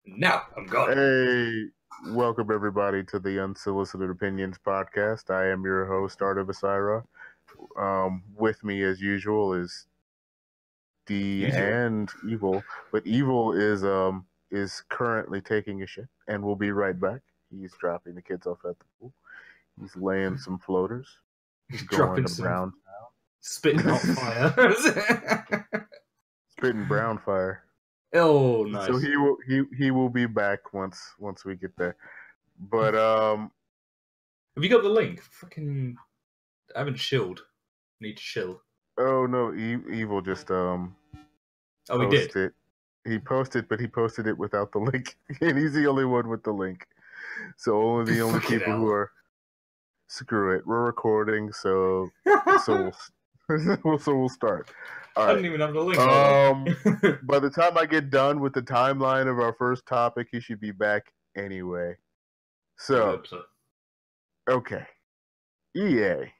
Now I'm gone. Hey, welcome everybody to the Unsolicited Opinions podcast. I am your host, Artivous Ira. With me, as usual, is D and Evil, but Evil is currently taking a shit and will be right back. He's dropping the kids off at the pool. He's laying some floaters. He's going to Brown. Spitting hot fire. Spitting brown fire. Oh, nice. So he will be back once we get there. But have you got the link? Fucking, I haven't chilled. Need to chill. Oh no, Evil just Oh, he did. it. He posted, but he posted it without the link, and he's the only one with the link. So only the only people who are. Screw it. We're recording, so we'll start. All right. I don't even have the link. By the time I get done with the timeline of our first topic, he should be back anyway. So, okay, EA.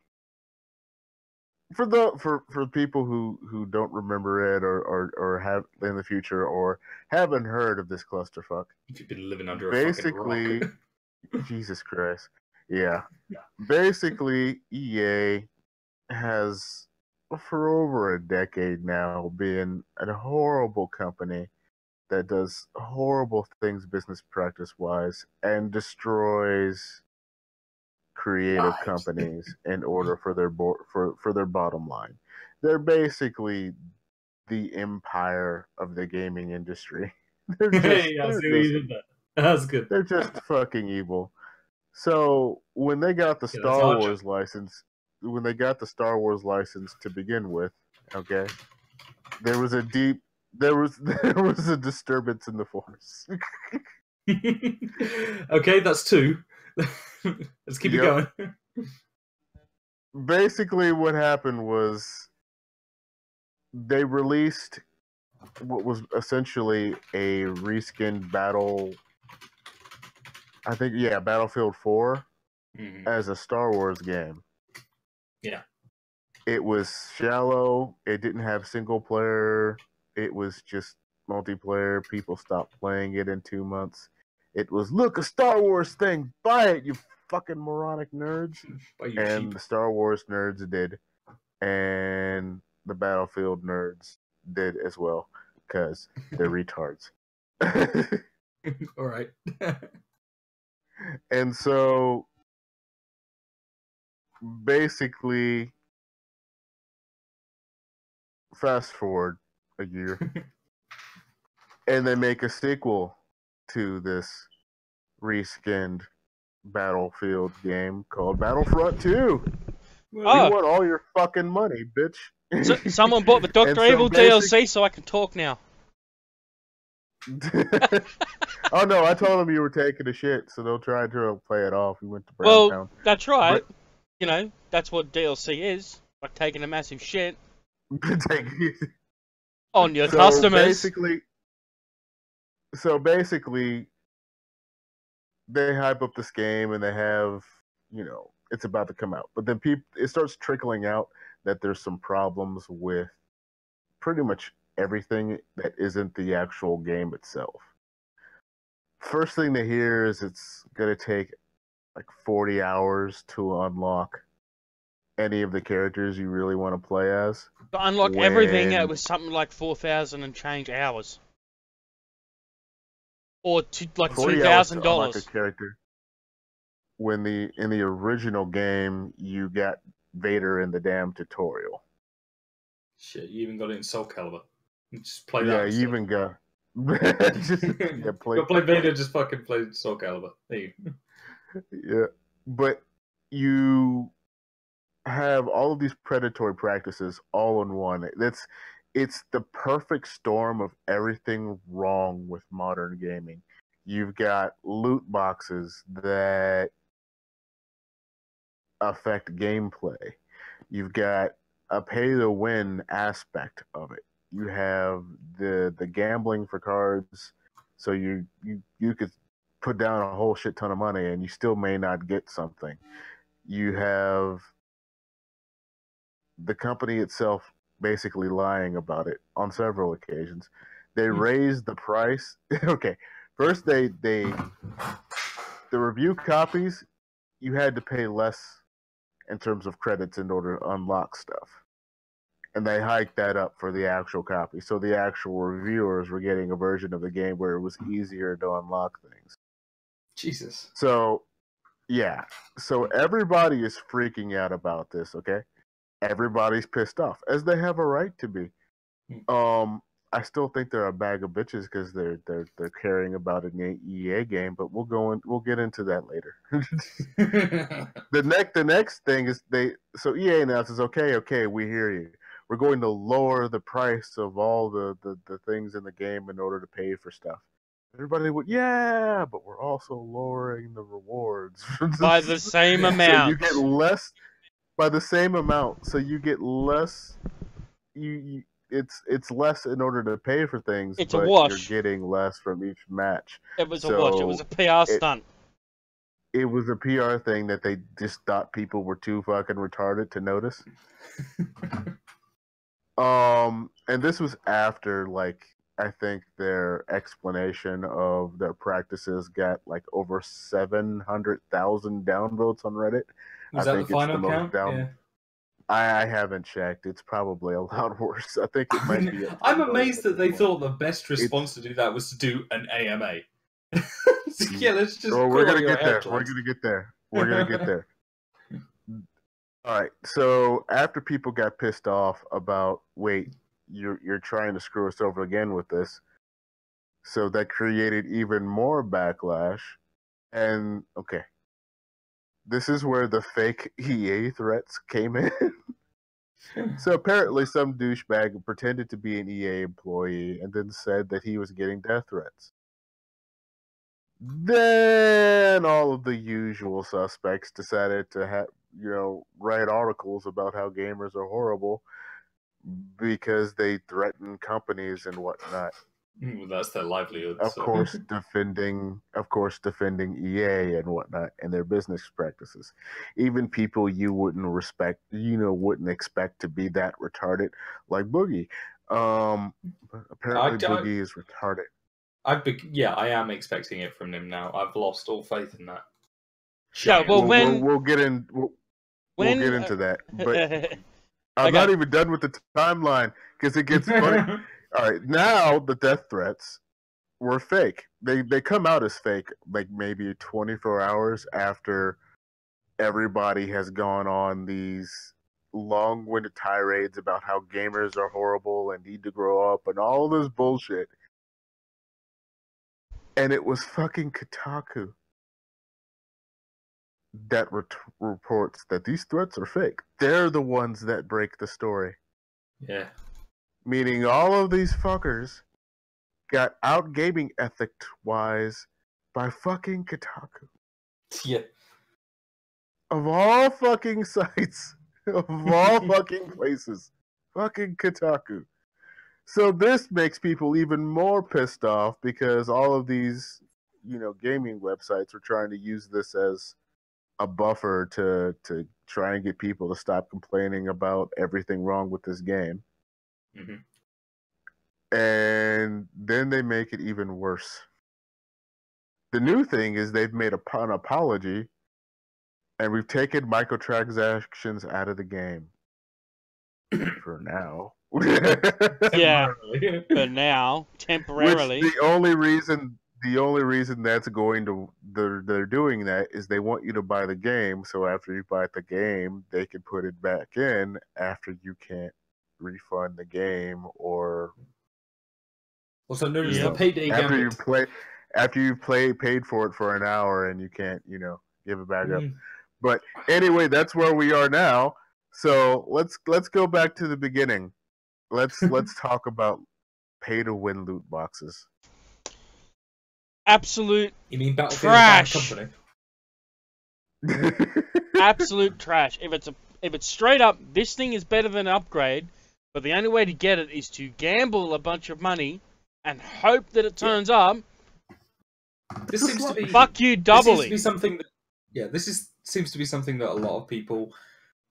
For people who don't remember it or have in the future or haven't heard of this clusterfuck, you've been living under a basically, fucking rock. Jesus Christ, yeah. Basically, EA has for over a decade now been a horrible company that does horrible things business practice wise and destroys creative companies in order for their bottom line. They're basically the empire of the gaming industry. That's good. They're just fucking evil. So when they got the Star Wars license, to begin with, okay, there was a disturbance in the force. Okay, that's two. Let's keep it going. Basically, what happened was they released what was essentially a reskinned Battlefield 4 as a Star Wars game. Yeah. It was shallow. It didn't have single player. It was just multiplayer. People stopped playing it in 2 months. It was, look, a Star Wars thing. Buy it, you fucking moronic nerds. And the Star Wars nerds did. And the Battlefield nerds did as well. Because they're retards. All right. And so, basically, fast forward a year, and they make a sequel to this reskinned Battlefield game called Battlefront 2. We want all your fucking money, bitch. So, someone bought the Dr. Evil DLC so I can talk now. Oh no, I told them you were taking a shit, so they'll try to play it off. We went to Browntown. Well, that's right. But, you know, that's what DLC is. Like taking a massive shit on your customers. So basically, they hype up this game and they have, it's about to come out. But then it starts trickling out that there's some problems with pretty much everything that isn't the actual game itself. First thing to hear is it's going to take like 40 hours to unlock any of the characters you really want to play as. To unlock everything, it was something like 4,000 and change hours. Or like $2,000. A character. When in the original game, you got Vader in the damn tutorial. Shit, you even got it in Soul Calibur. Just play that. Yeah, you even got. Go play Vader. Just fucking play Soul Calibur. There you go. Yeah, but you have all of these predatory practices all in one. It's the perfect storm of everything wrong with modern gaming. You've got loot boxes that affect gameplay. You've got a pay-to-win aspect of it. You have the gambling for cards, so you could put down a whole shit ton of money and you still may not get something. You have the company itself basically lying about it on several occasions. They raised the price. Okay, first the review copies, you had to pay less in terms of credits in order to unlock stuff. And they hiked that up for the actual copy. So the actual reviewers were getting a version of the game where it was easier to unlock things. Jesus. So, yeah. So everybody is freaking out about this, okay? Everybody's pissed off, as they have a right to be. I still think they're a bag of bitches because they're caring about an EA game, but we'll get into that later. The next thing is EA announces, okay, we hear you. We're going to lower the price of all the things in the game in order to pay for stuff. Everybody would, yeah, but we're also lowering the rewards by the same amount. So you get less by the same amount. So you get less. It's less in order to pay for things. It's but a wash. You're getting less from each match. It was a wash. It was a PR stunt. It was a PR thing that they just thought people were too fucking retarded to notice. And this was after, like, I think their explanation of their practices got like over 700,000 downvotes on Reddit. Was that the final count? Yeah. I haven't checked. It's probably a lot worse. I think it might be. I'm amazed that they thought the best response to do that was to do an AMA. Yeah, let's just. Oh, we're gonna get there. We're gonna get there. We're gonna get there. All right. So after people got pissed off about, wait, you're trying to screw us over again with this, so that created even more backlash. And okay, this is where the fake EA threats came in. So apparently some douchebag pretended to be an EA employee and then said that he was getting death threats. Then all of the usual suspects decided to write articles about how gamers are horrible because they threaten companies and whatnot. Well, that's their livelihood. Of course, defending EA and whatnot and their business practices. Even people you wouldn't wouldn't expect to be that retarded, like Boogie. Apparently, Boogie is retarded. I am expecting it from him now. I've lost all faith in that. Yeah, well, we'll get into that, but I'm not even done with the timeline because it gets funny. All right, now the death threats were fake. They come out as fake, like maybe 24 hours after everybody has gone on these long-winded tirades about how gamers are horrible and need to grow up and all this bullshit. And it was fucking Kotaku that reports that these threats are fake. They're the ones that break the story. Yeah. Meaning all of these fuckers got out gaming ethic-wise by fucking Kotaku. Yeah. Of all fucking sites, of all fucking places, fucking Kotaku. So this makes people even more pissed off because all of these, gaming websites are trying to use this as a buffer to try and get people to stop complaining about everything wrong with this game. Mm-hmm. And then they make it even worse. The new thing is they've made an apology, and we've taken microtransactions out of the game. For now. Yeah, for now, temporarily. Which the only reason that's they're doing that is they want you to buy the game, so after you buy the game, they can put it back in after you can't refund the game or. Well, so notice the payday gambit. After you've paid for it for an hour and you can't, give it back up. But anyway, that's where we are now. So let's go back to the beginning. Let's talk about pay-to-win loot boxes. Absolute. You mean Battlefield trash? Company? Absolute trash. If it's straight up, this thing is better than an upgrade, but the only way to get it is to gamble a bunch of money and hope that it turns up. This seems to be fuck you doubly. This seems to be something that, seems to be something that a lot of people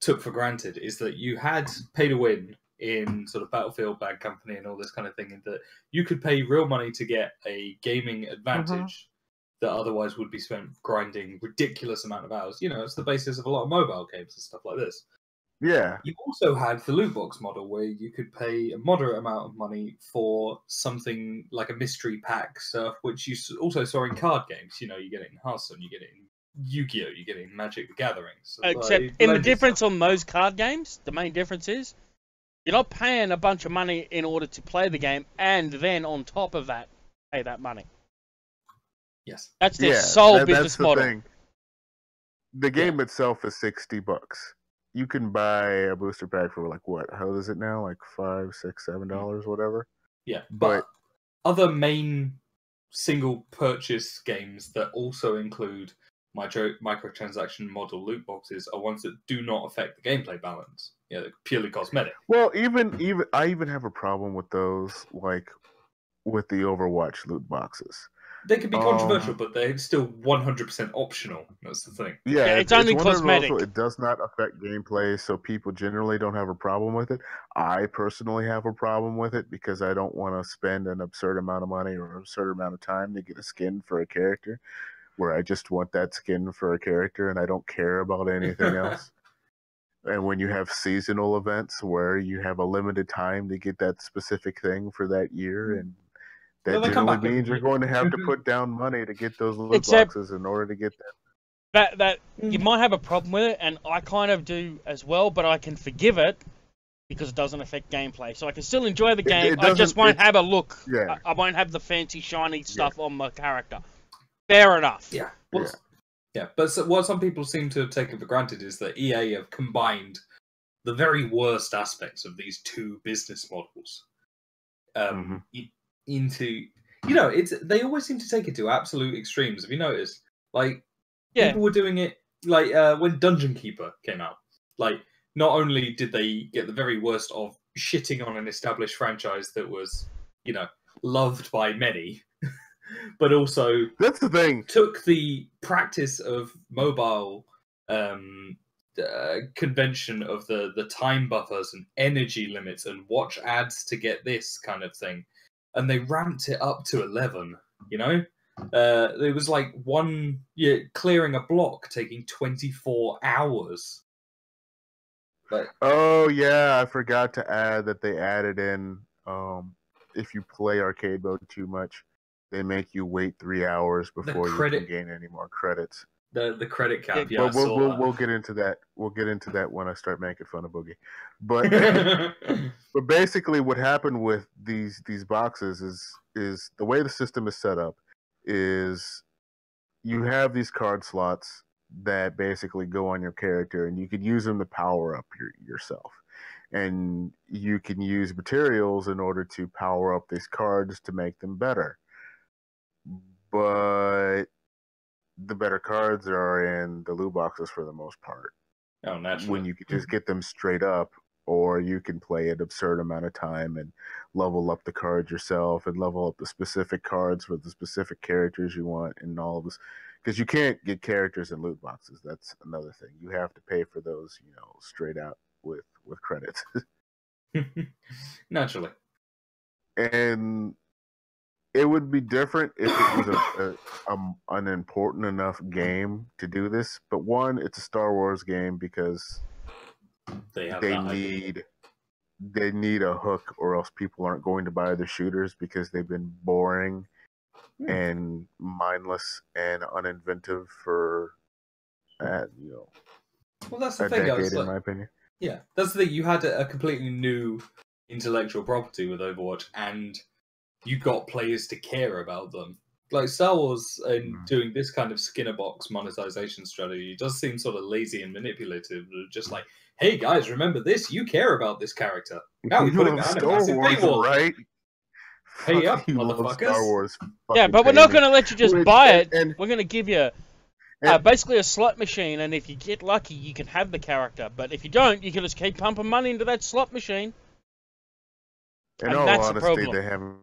took for granted, is that you had pay to win in sort of Battlefield, Bad Company, and all this kind of thing, in that you could pay real money to get a gaming advantage that otherwise would be spent grinding ridiculous amount of hours. You know, it's the basis of a lot of mobile games and stuff like this. Yeah. You also had the loot box model, where you could pay a moderate amount of money for something like a mystery pack stuff, which you also saw in card games. You know, you get it in Hearthstone, you get it in Yu-Gi-Oh, you get it in Magic the Gathering. So, Except in the difference on those card games, the main difference is you're not paying a bunch of money in order to play the game, and then on top of that, pay that money. Yes, that's their sole business that's the model. Thing. The game itself is $60. You can buy a booster pack for like what? How is it now? Like $5, $6, $7, whatever. Yeah, but other main single purchase games that also include microtransaction model loot boxes are ones that do not affect the gameplay balance. Yeah, they're purely cosmetic. Well, I even have a problem with those, like with the Overwatch loot boxes. They can be controversial, but they're still 100% optional. That's the thing. Yeah, it's only cosmetic. It does not affect gameplay, so people generally don't have a problem with it. I personally have a problem with it because I don't want to spend an absurd amount of money or an absurd amount of time to get a skin for a character, where I just want that skin for a character and I don't care about anything else. And when you have seasonal events where you have a limited time to get that specific thing for that year, and that generally means you're going to have to put down money to get those loot boxes in order to get that. That you might have a problem with it, and I kind of do as well, but I can forgive it because it doesn't affect gameplay. So I can still enjoy the game. I just won't have a look. Yeah. I won't have the fancy, shiny stuff on my character. Fair enough. Yeah. But what some people seem to have taken for granted is that EA have combined the very worst aspects of these two business models into, you know, they always seem to take it to absolute extremes. Have you noticed? Like, people were doing it, like, when Dungeon Keeper came out. Like, not only did they get the very worst of shitting on an established franchise that was, you know, loved by many, but also that's the thing, took the practice of mobile convention of the time buffers and energy limits and watch ads to get this kind of thing, and they ramped it up to 11. You know, it was like clearing a block taking 24 hours. But oh yeah, I forgot to add that they added in if you play arcade mode too much, they make you wait 3 hours before you can gain any more credits. The credit cap. Yeah, but we'll get into that. We'll get into that when I start making fun of Boogie. But but basically, what happened with these boxes is the way the system is set up is you have these card slots that basically go on your character, and you can use them to power up yourself. And you can use materials in order to power up these cards to make them better. But the better cards are in the loot boxes for the most part. Oh, naturally. When you can just get them straight up, or you can play an absurd amount of time and level up the cards yourself and level up the specific cards for the specific characters you want and all of this. Because you can't get characters in loot boxes. That's another thing. You have to pay for those, you know, straight out with credits. Naturally. And it would be different if it was an important enough game to do this. But one, it's a Star Wars game because they need a hook, or else people aren't going to buy the shooters because they've been boring and mindless and uninventive for well, that's the a thing, decade, in my opinion. Yeah, that's the thing. You had a completely new intellectual property with Overwatch, and you got players to care about them. Like Star Wars and doing this kind of Skinner box monetization strategy does seem sort of lazy and manipulative. Just like, hey guys, remember this? You care about this character. Now we put it behind a massive paywall, right? Pay up, motherfuckers. Star Wars, yeah, but we're not going to let you just buy it. We're going to give you basically a slot machine, and if you get lucky, you can have the character. But if you don't, you can just keep pumping money into that slot machine. In all honesty, they haven't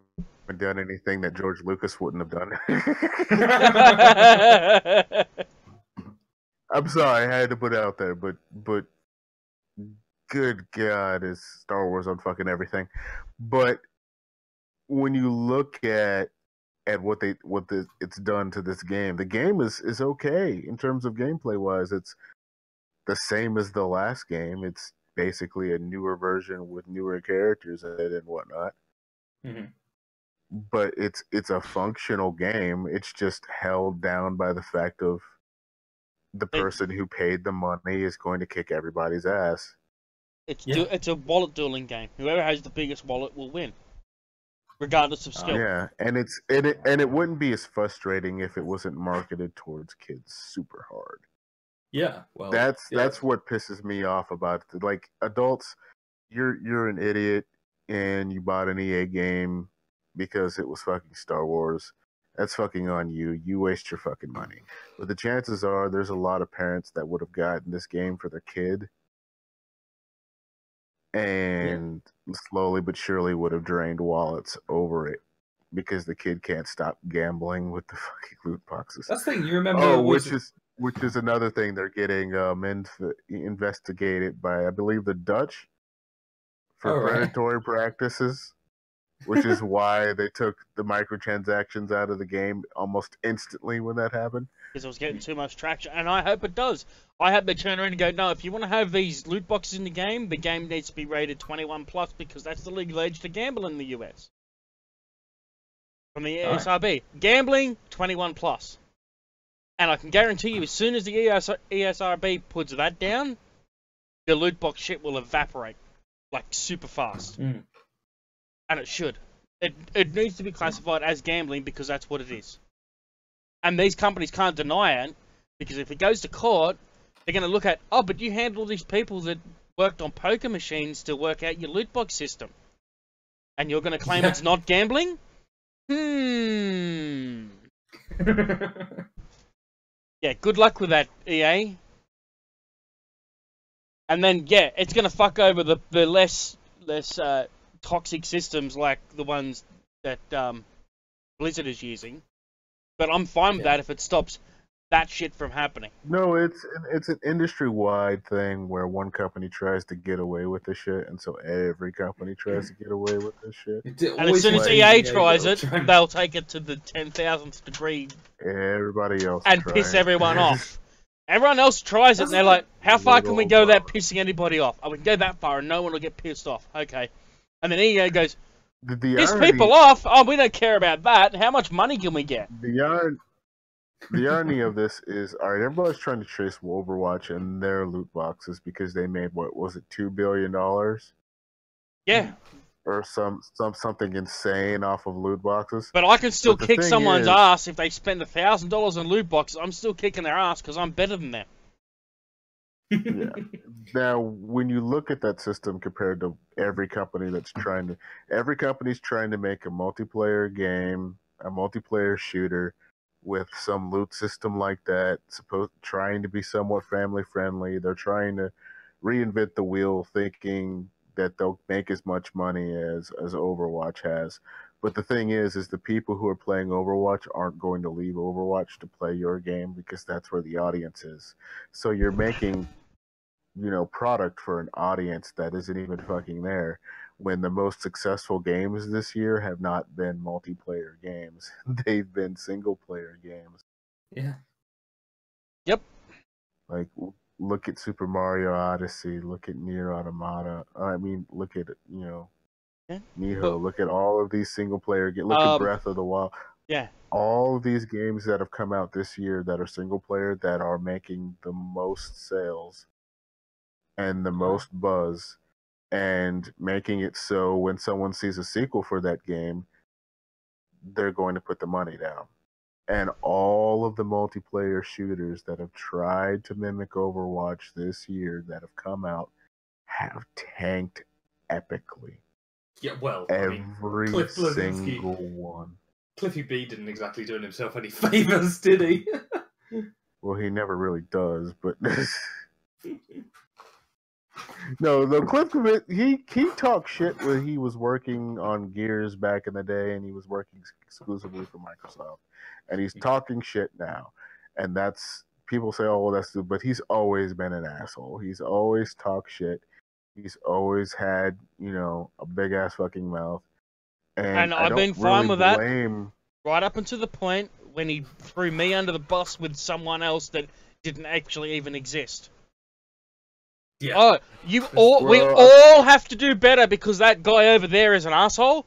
done anything that George Lucas wouldn't have done. I'm sorry, I had to put it out there, but good God, is Star Wars on fucking everything. But when you look at what it's done to this game, the game is okay in terms of gameplay wise. It's the same as the last game. It's basically a newer version with newer characters in it and whatnot. Mm-hmm. But it's a functional game. It's just held down by the fact of the person who paid the money is going to kick everybody's ass. It's a wallet dueling game. Whoever has the biggest wallet will win, regardless of skill. Yeah, and it wouldn't be as frustrating if it wasn't marketed towards kids super hard. Yeah, well, that's what pisses me off about it. Like adults, you're an idiot and you bought an EA game because it was fucking Star Wars. That's fucking on you. You waste your fucking money. But the chances are there's a lot of parents that would have gotten this game for their kid and slowly but surely would have drained wallets over it because the kid can't stop gambling with the fucking loot boxes. That's the thing, you remember... which is another thing they're getting investigated by, I believe, the Dutch for predatory practices, which is why they took the microtransactions out of the game almost instantly when that happened. Because it was getting too much traction, and I hope it does. I hope they turn around and go, no, if you want to have these loot boxes in the game needs to be rated 21+, because that's the legal age to gamble in the US. From the ESRB. Gambling, 21+. And I can guarantee you, as soon as the ESRB puts that down, the loot box shit will evaporate. Like, super fast. Mm. And it should. It needs to be classified as gambling because that's what it is. And these companies can't deny it, because if it goes to court, they're going to look at, oh, but you handled these people that worked on poker machines to work out your loot box system. And you're going to claim it's not gambling? Yeah, good luck with that, EA. And then, yeah, it's going to fuck over the less toxic systems like the ones that Blizzard is using. But I'm fine with that if it stops that shit from happening. No, it's an industry-wide thing where one company tries to get away with this shit, and so every company tries to get away with this shit. And as soon as EA tries it, they'll take it to the 10,000th degree. Everybody else and piss everyone off. Everyone else tries it, and they're like, how far can we go without pissing anybody off? Oh, we can go that far, and no one will get pissed off. Okay. And then EA goes, piss people off? Oh, we don't care about that. How much money can we get? The irony of this is, all right, everybody's trying to trace Overwatch and their loot boxes because they made, what was it, $2 billion? Yeah. Or something insane off of loot boxes. But I can still kick someone's ass if they spend $1,000 on loot boxes. I'm still kicking their ass because I'm better than them. Yeah. Now, when you look at that system compared to every company's trying to make a multiplayer game, a multiplayer shooter with some loot system like that, trying to be somewhat family friendly. They're trying to reinvent the wheel, thinking that they'll make as much money as Overwatch has. But the thing is the people who are playing Overwatch aren't going to leave Overwatch to play your game because that's where the audience is. So you're making, product for an audience that isn't even fucking there, when the most successful games this year have not been multiplayer games. They've been single-player games. Yeah. Yep. Like, look at Super Mario Odyssey, look at Nier Automata. Look at, Nihil. Look at all of these single-player games. Look at Breath of the Wild. Yeah. All of these games that have come out this year that are single-player that are making the most sales and the most buzz, and making it so when someone sees a sequel for that game, they're going to put the money down. And all of the multiplayer shooters that have tried to mimic Overwatch this year that have come out have tanked epically. Yeah, well, every single one. Cliffy B didn't exactly do himself any favors, did he? Well, he never really does, but... No, Cliff, he talked shit when he was working on Gears back in the day, and he was working exclusively for Microsoft, and he's talking shit now, and that's, people say, oh, well, that's, but he's always been an asshole. He's always talked shit. He's always had, a big ass fucking mouth. And I I've been don't fine with that. blame... Right up until the point when he threw me under the bus with someone else that didn't actually even exist. Yeah. Oh, we all have to do better because that guy over there is an asshole?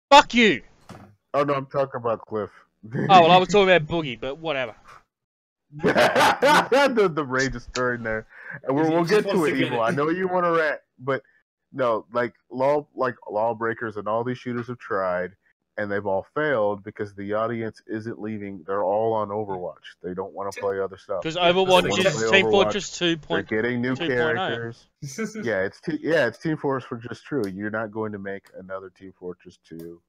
Fuck you! Oh, no, I'm talking about Cliff. Oh, well, I was talking about Boogie, but whatever. the rage is stirring there. And we'll get to it, Evil. I know you want to rant, but no, Lawbreakers and all these shooters have tried, and they've all failed because the audience isn't leaving. They're all on Overwatch. They don't want to play other stuff. Because Overwatch is Team Fortress 2. They're getting new characters. It's Team Fortress True. You're not going to make another Team Fortress 2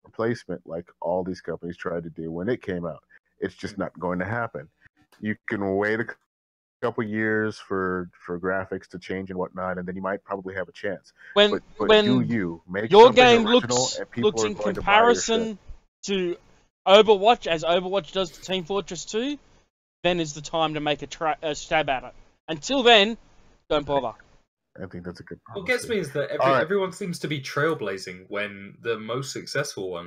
replacement like all these companies tried to do when it came out. It's just not going to happen. You can wait a couple years for graphics to change and whatnot, and then you might probably have a chance. But do you make your game looks in comparison to Overwatch as Overwatch does to Team Fortress 2, then is the time to make a stab at it. Until then, don't bother. I think that's a good policy. What gets me is that everyone seems to be trailblazing when the most successful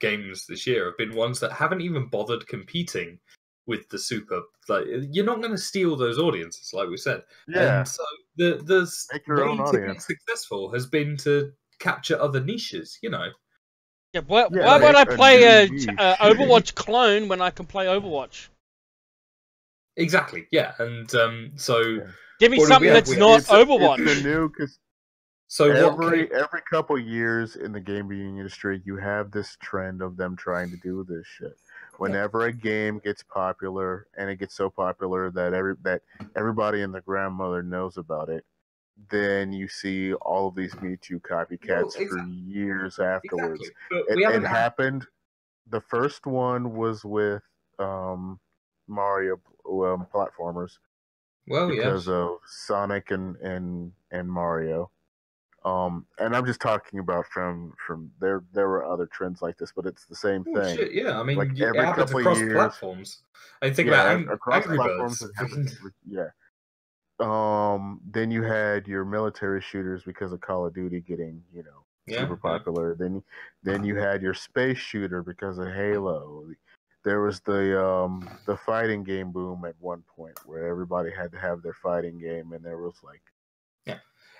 games this year have been ones that haven't even bothered competing with the super. Like, you're not going to steal those audiences, like we said. Yeah. And so the way to be successful has been to capture other niches, Yeah, why would I play a Overwatch clone when I can play Overwatch? Exactly, yeah. And give me something that's not Overwatch. It's the new, so every couple years in the gaming industry, you have this trend of them trying to do this shit. Whenever a game gets popular, and it gets so popular that everybody and their grandmother knows about it, then you see all of these Me Too copycats for years afterwards. Exactly. It happened. The first one was with Mario platformers. Well, because of Sonic and Mario. And I'm just talking about from there were other trends like this, but it's the same thing. Shit, yeah, I mean, like it happens across platforms. I think about across Angry platforms. Birds. Then you had your military shooters because of Call of Duty getting super popular. Then you had your space shooter because of Halo. There was the fighting game boom at one point where everybody had to have their fighting game, and there was like.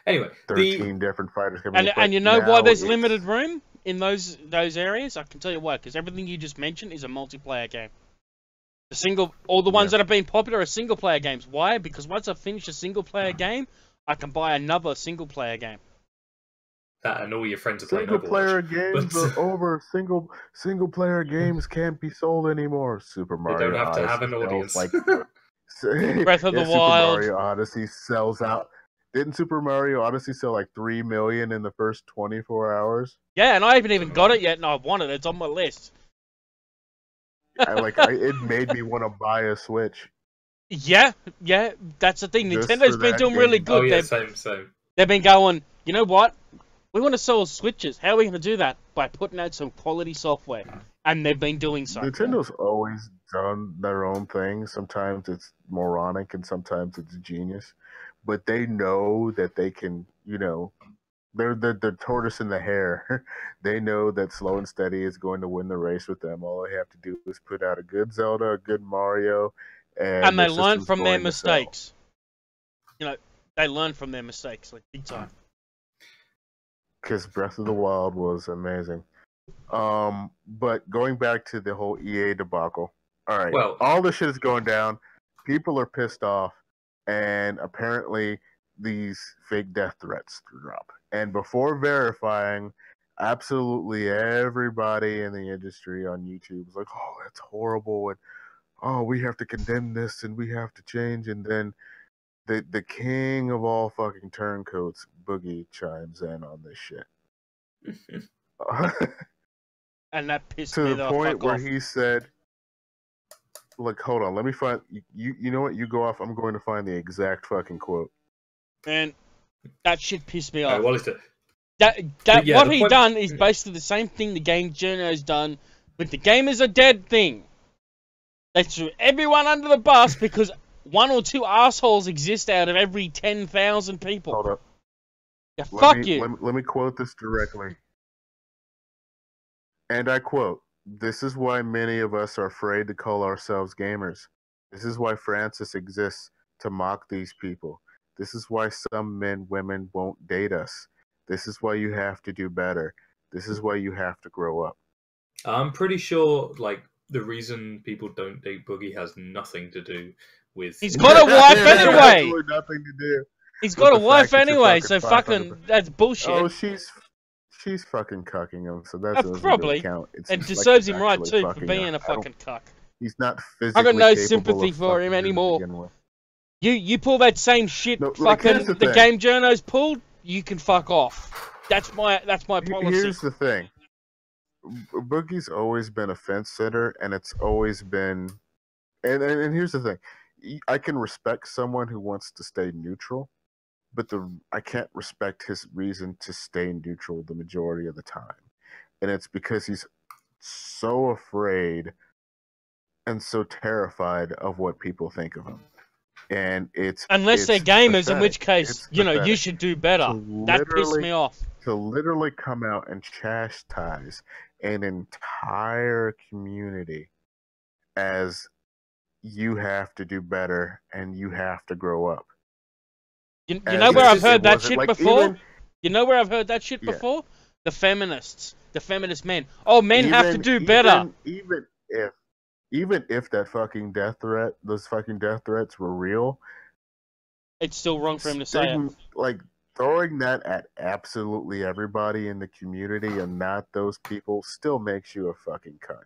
Anyway, 13 different fighters coming in. And you know why there's limited room in those areas? I can tell you why. Because everything you just mentioned is a multiplayer game. All the ones that have been popular are single player games. Why? Because once I finish a single player game, I can buy another single player game. That and all your friends are playing Single player Overwatch. games are over. Single player games can't be sold anymore. Super Mario. They don't have Odyssey to have an audience. Breath of the Wild. Super Mario Odyssey sells out. Didn't Super Mario Odyssey sell like 3 million in the first 24 hours? Yeah, and I haven't even got it yet, and I want it. It's on my list. It made me want to buy a Switch. Yeah, that's the thing. Nintendo's been doing really good. Oh, yeah, same. They've been going, you know what? We want to sell Switches. How are we going to do that? By putting out some quality software. And they've been doing so. Nintendo's always done their own thing. Sometimes it's moronic and sometimes it's genius. But they know that they can, they're the tortoise and the hare. They know that Slow and Steady is going to win the race with them. All they have to do is put out a good Zelda, a good Mario, and they learn from their mistakes. They learn from their mistakes, like big time. Because Breath of the Wild was amazing. But going back to the whole EA debacle. All right, all this shit is going down. People are pissed off. And apparently these fake death threats drop. And before verifying, absolutely everybody in the industry on YouTube was like, oh, that's horrible. And, oh, we have to condemn this and we have to change. And then the king of all fucking turncoats, Boogie, chimes in on this shit. And that pissed me off. To the point where he said... Look, hold on. Let me find... You know what? You go off. I'm going to find the exact fucking quote. Man, that shit pissed me off. What is it? What he done is basically the same thing the game journo's done with the game is a dead thing. They threw everyone under the bus because 1 or 2 assholes exist out of every 10,000 people. Hold up. Yeah, fuck you. Let me quote this directly. And I quote, "This is why many of us are afraid to call ourselves gamers. This is why Francis exists, to mock these people. This is why some men, women won't date us. This is why you have to do better. This is why you have to grow up." I'm pretty sure, like, the reason people don't date Boogie has nothing to do with... He's got a wife anyway! Absolutely nothing to do. He's got a wife fact that you're anyway, so fucking fucking, that's bullshit. Oh, she's fucking cucking him, so that doesn't probably. really count. It's It like deserves him right actually too for being a fucking cuck. He's not physically I got no capable sympathy of for him fucking to anymore. begin with. You pull that same shit No, like, fucking here's the the thing. game journos pulled, you can fuck off. That's my policy. Here's the thing. Boogie's always been a fence sitter, and it's always been... And here's the thing. I can respect someone who wants to stay neutral, but I can't respect his reason to stay neutral the majority of the time. And it's because he's so afraid and so terrified of what people think of him. And unless they're gamers, pathetic. in which case, you should do better. That pissed me off. To literally come out and chastise an entire community as you have to do better and you have to grow up. You know where I've heard that shit before? You know where I've heard that shit Yeah. before? The feminists. The feminist men. Oh, men have to do better. Even if that fucking death threat, those fucking death threats were real, It's still wrong for him to say it. like, throwing that at absolutely everybody in the community and not those people still makes you a fucking cunt.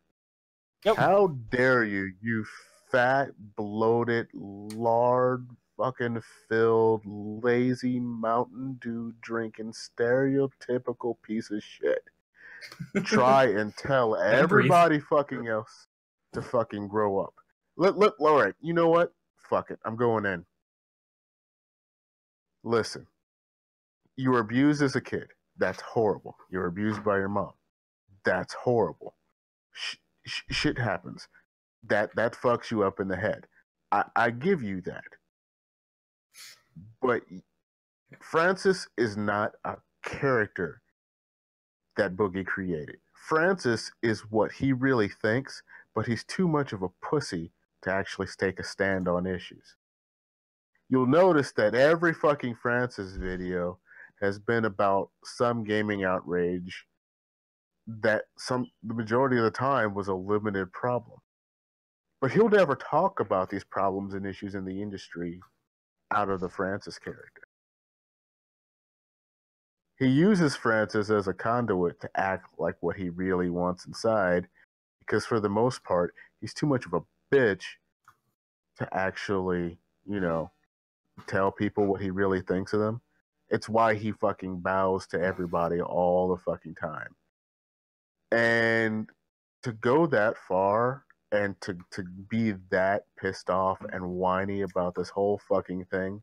Yep. How dare you, you fat, bloated, lard fucking filled, lazy Mountain Dew drinking stereotypical piece of shit. Try and tell everybody fucking else to fucking grow up. Look, alright, you know what? Fuck it, I'm going in. Listen, you were abused as a kid. That's horrible. You were abused by your mom. That's horrible. Shit happens. That fucks you up in the head. I give you that. But Francis is not a character that Boogie created. Francis is what he really thinks, but he's too much of a pussy to actually take a stand on issues. You'll notice that every fucking Francis video has been about some gaming outrage that the majority of the time was a limited problem. But he'll never talk about these problems and issues in the industry out of the Francis character. He uses Francis as a conduit to act like what he really wants inside, because for the most part, he's too much of a bitch to actually, tell people what he really thinks of them. It's why he fucking bows to everybody all the fucking time. And to go that far and to be that pissed off and whiny about this whole fucking thing,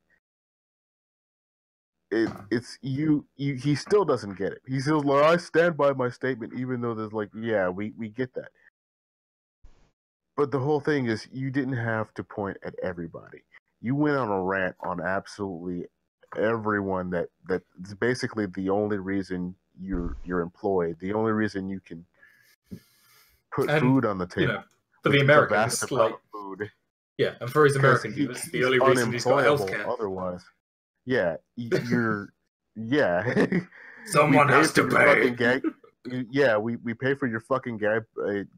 he still doesn't get it. He says, "Well, I stand by my statement," even though there's we get that. But the whole thing is, you didn't have to point at everybody. You went on a rant on absolutely everyone that's basically the only reason you're employed, the only reason you can put food on the table. For the Americans, food. Yeah, and for his American viewers, the only reason he's got healthcare. Otherwise, yeah, Someone has to pay. We pay for your fucking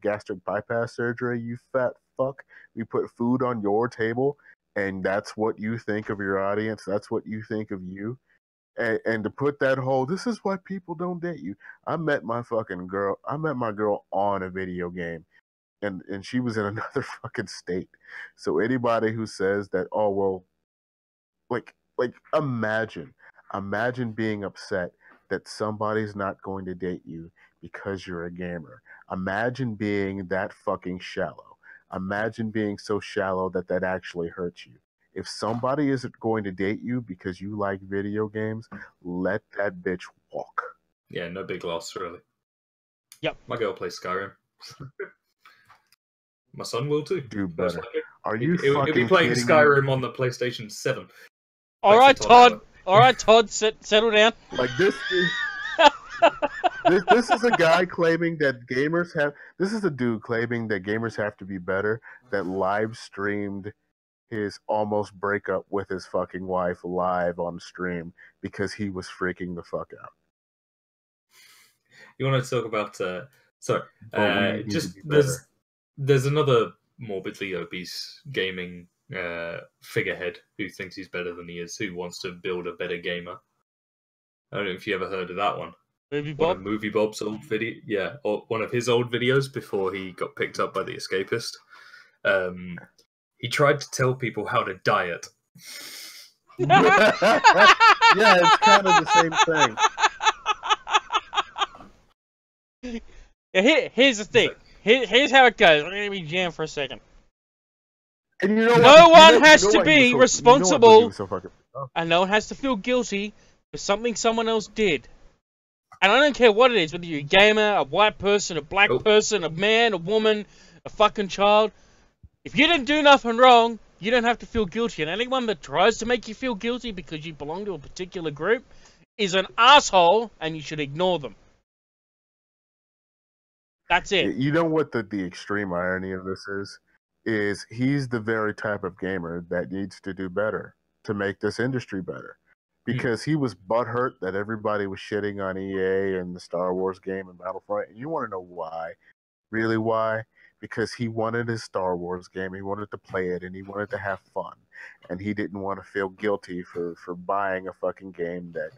gastric bypass surgery, you fat fuck. We put food on your table, and that's what you think of your audience. That's what you think of you. And to put that whole, this is why people don't date you. I met my girl on a video game, and she was in another fucking state. So anybody who says that, oh well, like imagine being upset that somebody's not going to date you because you're a gamer. Imagine being that fucking shallow. Imagine being so shallow that actually hurts you. If somebody isn't going to date you because you like video games, let that bitch walk. Yeah, no big loss, really. Yep. My girl plays Skyrim. My son will too. Do better. Are you It'll be fucking playing kidding Skyrim me? on the PlayStation 7. All right, Todd. All right, Todd. Settle down. Like this is a guy claiming that gamers have. This is a dude claiming that gamers have to be better. That live streamed his almost breakup with his fucking wife live on stream because he was freaking the fuck out. You want to talk about? Just there's another morbidly obese gaming figurehead who thinks he's better than he is, who wants to build a better gamer. I don't know if you ever heard of that one. Movie One Bob? of Movie Bob's old video, yeah, or one of his old videos before he got picked up by the Escapist. He tried to tell people how to diet. Yeah, it's kind of the same thing. Here's the thing. Here's how it goes. I'm going to be jammed for a second. And you know no one has to be responsible, and no one has to feel guilty for something someone else did. And I don't care what it is, whether you're a gamer, a white person, a black person, a man, a woman, a fucking child. If you didn't do nothing wrong, you don't have to feel guilty. And anyone that tries to make you feel guilty because you belong to a particular group is an asshole, and you should ignore them. That's it. You know what the extreme irony of this is he's the very type of gamer that needs to do better to make this industry better. Because he was butthurt that everybody was shitting on EA and the Star Wars game and Battlefront. And you want to know why? Really why? Because he wanted his Star Wars game, he wanted to play it, and he wanted to have fun. And he didn't want to feel guilty for buying a fucking game that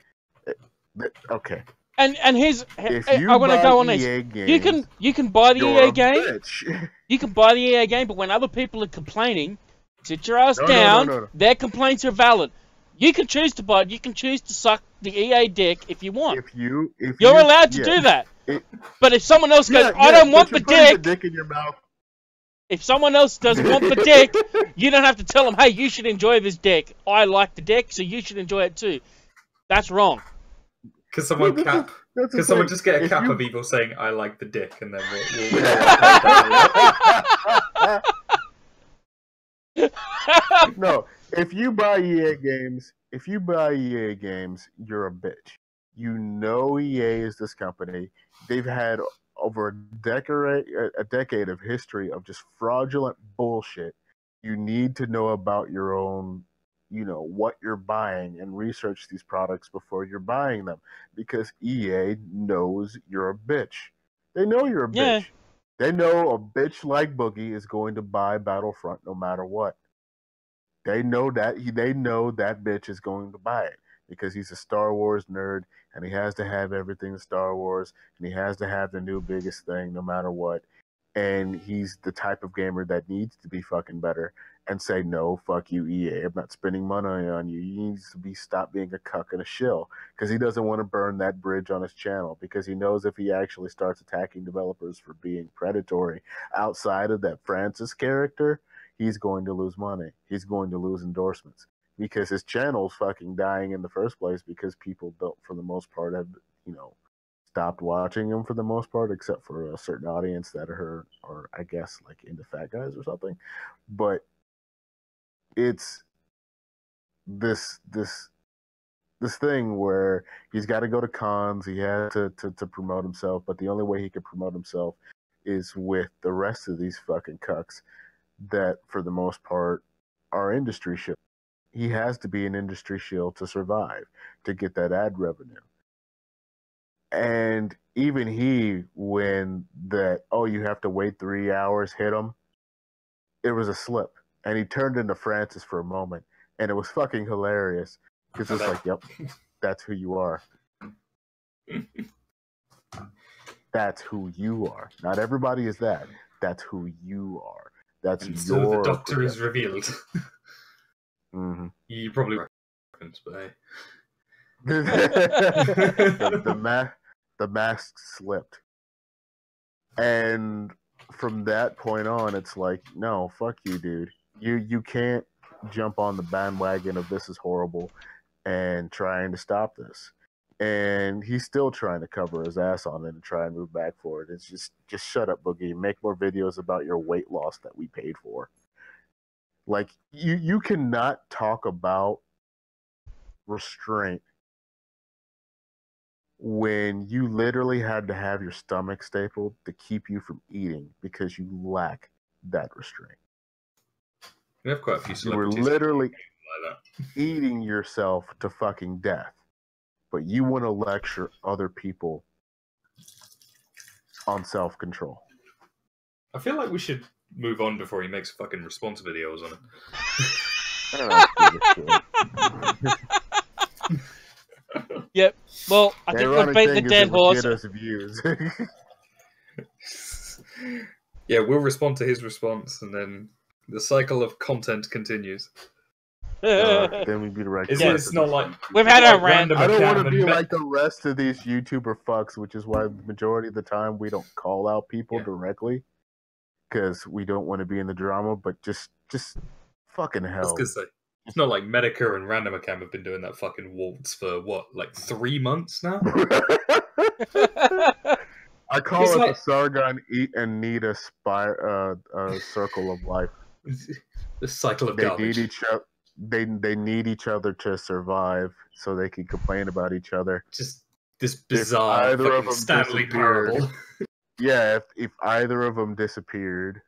okay. And here's I want to go on this. Games, you can buy the EA game. You can buy the EA game, but when other people are complaining, sit your ass down. No. Their complaints are valid. You can choose to buy it. You can choose to suck the EA dick if you want. You're allowed to do that. But if someone else goes, I don't want the dick in your mouth. If someone else doesn't want the dick, you don't have to tell them, hey, you should enjoy this dick. I like the dick, so you should enjoy it too. That's wrong. Could someone someone just get a cap of people saying, I like the dick, and then we'll No, if you buy EA games, you're a bitch. You know EA is this company. They've had over a decade of history of just fraudulent bullshit. You need to know about your own, what you're buying and research these products before you're buying them. Because EA knows you're a bitch. They know you're a bitch. They know a bitch like Boogie is going to buy Battlefront no matter what. They know that bitch is going to buy it because he's a Star Wars nerd and he has to have everything Star Wars and he has to have the new biggest thing no matter what. And he's the type of gamer that needs to be fucking better and say, no, fuck you, EA. I'm not spending money on you. You need to stop being a cuck and a shill because he doesn't want to burn that bridge on his channel because he knows if he actually starts attacking developers for being predatory outside of that Francis character, he's going to lose money. He's going to lose endorsements because his channel's fucking dying in the first place because people don't, for the most part, have, stopped watching him for the most part, except for a certain audience that are I guess, like into fat guys or something. But it's this thing where he's got to go to cons, he has to promote himself, but the only way he can promote himself is with the rest of these fucking cucks that, for the most part, are industry shield. He has to be an industry shield to survive, to get that ad revenue. And even he, when you have to wait 3 hours, hit him, it was a slip. And he turned into Francis for a moment. And it was fucking hilarious. Because it's like, yep, that's who you are. That's who you are. Not everybody is that. That's who you are. That's and so the Doctor is revealed. Mm-hmm. You probably reference, but hey. The mask slipped. And from that point on, it's like, no, fuck you, dude. You can't jump on the bandwagon of this is horrible and trying to stop this. And he's still trying to cover his ass on it and try and move back for it. It's just shut up, Boogie. Make more videos about your weight loss that we paid for. Like you cannot talk about restraint when you literally had to have your stomach stapled to keep you from eating because you lack that restraint. We have quite a few You were celebrities literally like eating yourself to fucking death, but you want to lecture other people on self-control. that. I feel like we should move on before he makes fucking response videos on it. Yep. Well, I think we've beat the dead horse. Get us views. Yeah, we'll respond to his response, and then the cycle of content continues. Then we'd be the right. It's not like we've had our rant. I don't want to be like the rest of these YouTuber fucks, which is why the majority of the time we don't call out people directly, because we don't want to be in the drama. But just fucking hell. I was gonna say, it's not like Medica and Randomacam have been doing that fucking waltz for what, like 3 months now? I call it the Sargon eat and need a circle of life. The cycle of garbage. They need each other to survive, so they can complain about each other. Just this bizarre fucking Stanley parable. Yeah, if either of them disappeared,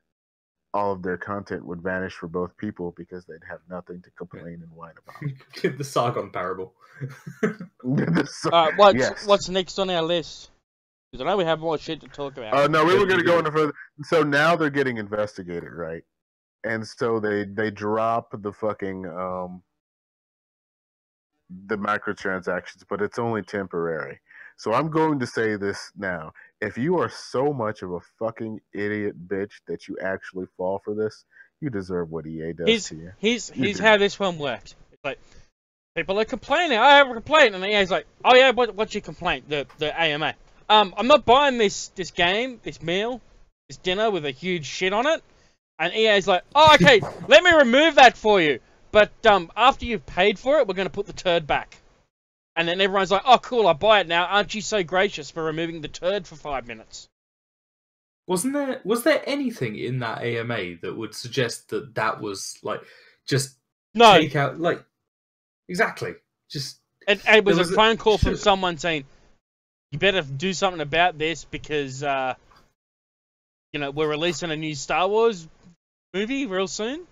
all of their content would vanish for both people because they'd have nothing to complain and whine about. The Sargon parable. What's next on our list? Because I know we have more shit to talk about. No, we were going to go into further. So now they're getting investigated, right? And so they drop the fucking the microtransactions, but it's only temporary. So I'm going to say this now. If you are so much of a fucking idiot bitch that you actually fall for this, you deserve what EA does to you. Here's how this one works. It's like, people are complaining. I have a complaint. And EA's like, oh yeah, what's your complaint? The AMA. I'm not buying this game, this meal, this dinner with a huge shit on it. And EA's like, oh, okay, let me remove that for you. But after you've paid for it, we're going to put the turd back. And then everyone's like, oh, cool, I buy it now. Aren't you so gracious for removing the turd for 5 minutes? Was there anything in that AMA that would suggest that was, like, just take out, like, exactly. Just... It was a phone call from someone saying, you better do something about this because, we're releasing a new Star Wars movie real soon.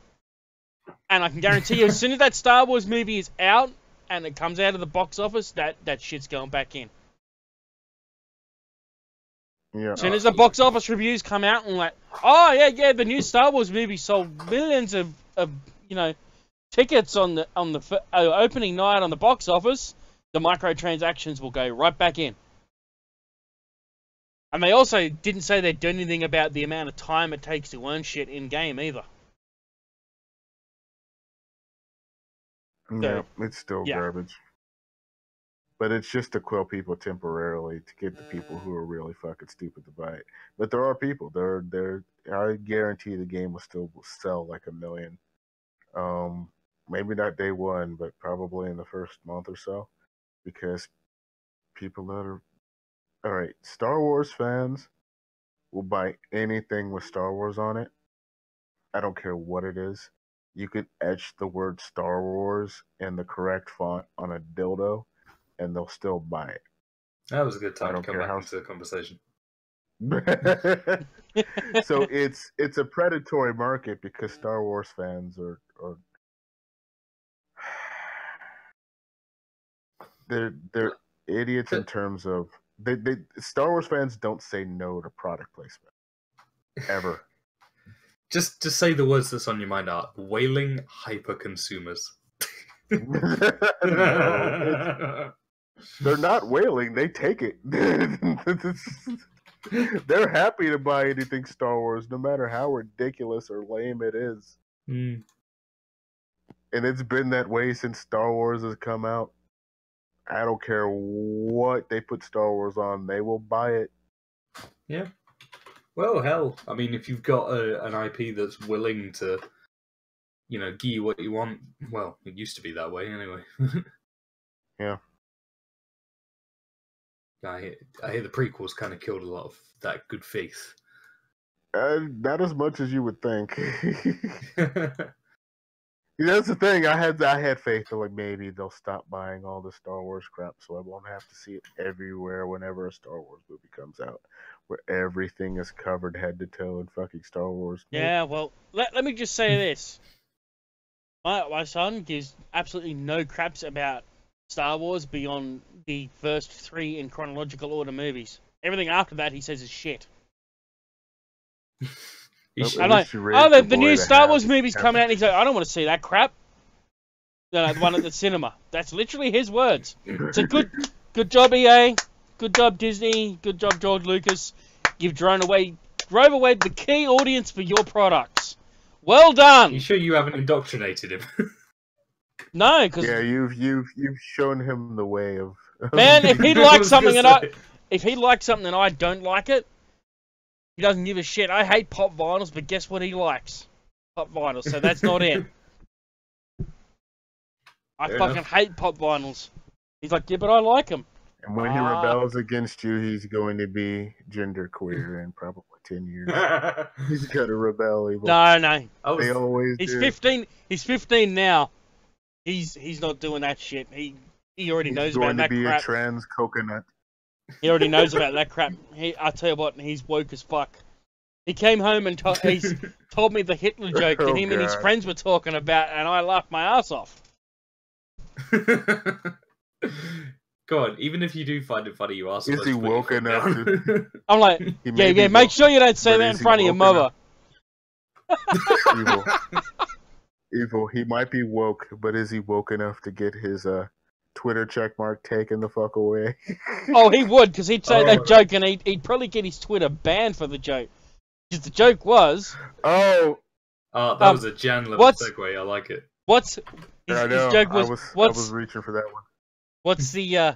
And I can guarantee you, as soon as that Star Wars movie is out and it comes out of the box office, that shit's going back in. Yeah. As soon as the box office reviews come out and like, oh yeah, the new Star Wars movie sold millions of tickets on the opening night on the box office, the microtransactions will go right back in. And they also didn't say they'd do anything about the amount of time it takes to earn shit in game either. Yeah, it's still garbage. But it's just to quell people temporarily to get the people who are really fucking stupid to buy it. But there are people. I guarantee the game will still sell like 1 million. Maybe not day one, but probably in the first month or so. Because people that are... Alright, Star Wars fans will buy anything with Star Wars on it. I don't care what it is. You could etch the word Star Wars in the correct font on a dildo, and they'll still buy it. That was a good time to come back into the conversation. So it's a predatory market because Star Wars fans are they're idiots in terms of Star Wars fans don't say no to product placement ever. Just to say the words that's on your mind are wailing hyper consumers. No, they're not wailing. They take it. They're happy to buy anything Star Wars, no matter how ridiculous or lame it is. Mm. And it's been that way since Star Wars has come out. I don't care what they put Star Wars on, they will buy it. Yeah. Well, hell, I mean, if you've got an IP that's willing to, give you what you want, well, it used to be that way anyway. Yeah. I hear the prequels kind of killed a lot of that good faith. Not as much as you would think. That's the thing. I had faith that like maybe they'll stop buying all the Star Wars crap, so I won't have to see it everywhere whenever a Star Wars movie comes out, where everything is covered head to toe in fucking Star Wars. Yeah, well, let me just say this. My son gives absolutely no craps about Star Wars beyond the first 3 in chronological order movies. Everything after that, he says is shit. I'm like, oh, the new Star Wars movie's coming out, and he's like, I don't want to see that crap. No, the one at the cinema. That's literally his words. It's a good job, EA. Good job, Disney. Good job, George Lucas. You've drove away the key audience for your products. Well done. You sure you haven't indoctrinated him? No, because you've shown him the way of. Man, if he likes something and I don't like it, he doesn't give a shit. I hate pop vinyls, but guess what he likes? Pop vinyls. So that's not it. I fucking hate pop vinyls. He's like, yeah, but I like them. And when he rebels against you, he's going to be genderqueer in probably 10 years. He's got to rebel. No. They always He's do. 15. He's 15 now. He's not doing that shit. He already knows about that crap. He's going to be a trans coconut. He already knows about that crap. I tell you what, he's woke as fuck. He came home and he's told me the Hitler joke that him and his friends were talking about, and I laughed my ass off. God, even if you do find it funny, you are supposed to put woke enough to... I'm like, yeah, make sure you don't say that in front of your mother. Evil. He might be woke, but is he woke enough to get his Twitter checkmark taken the fuck away? Oh, he would, because he'd say that joke, and he'd probably get his Twitter banned for the joke. Because the joke was... Oh! That was a Jan level segue, I like it. His joke was... I was reaching for that one. What's the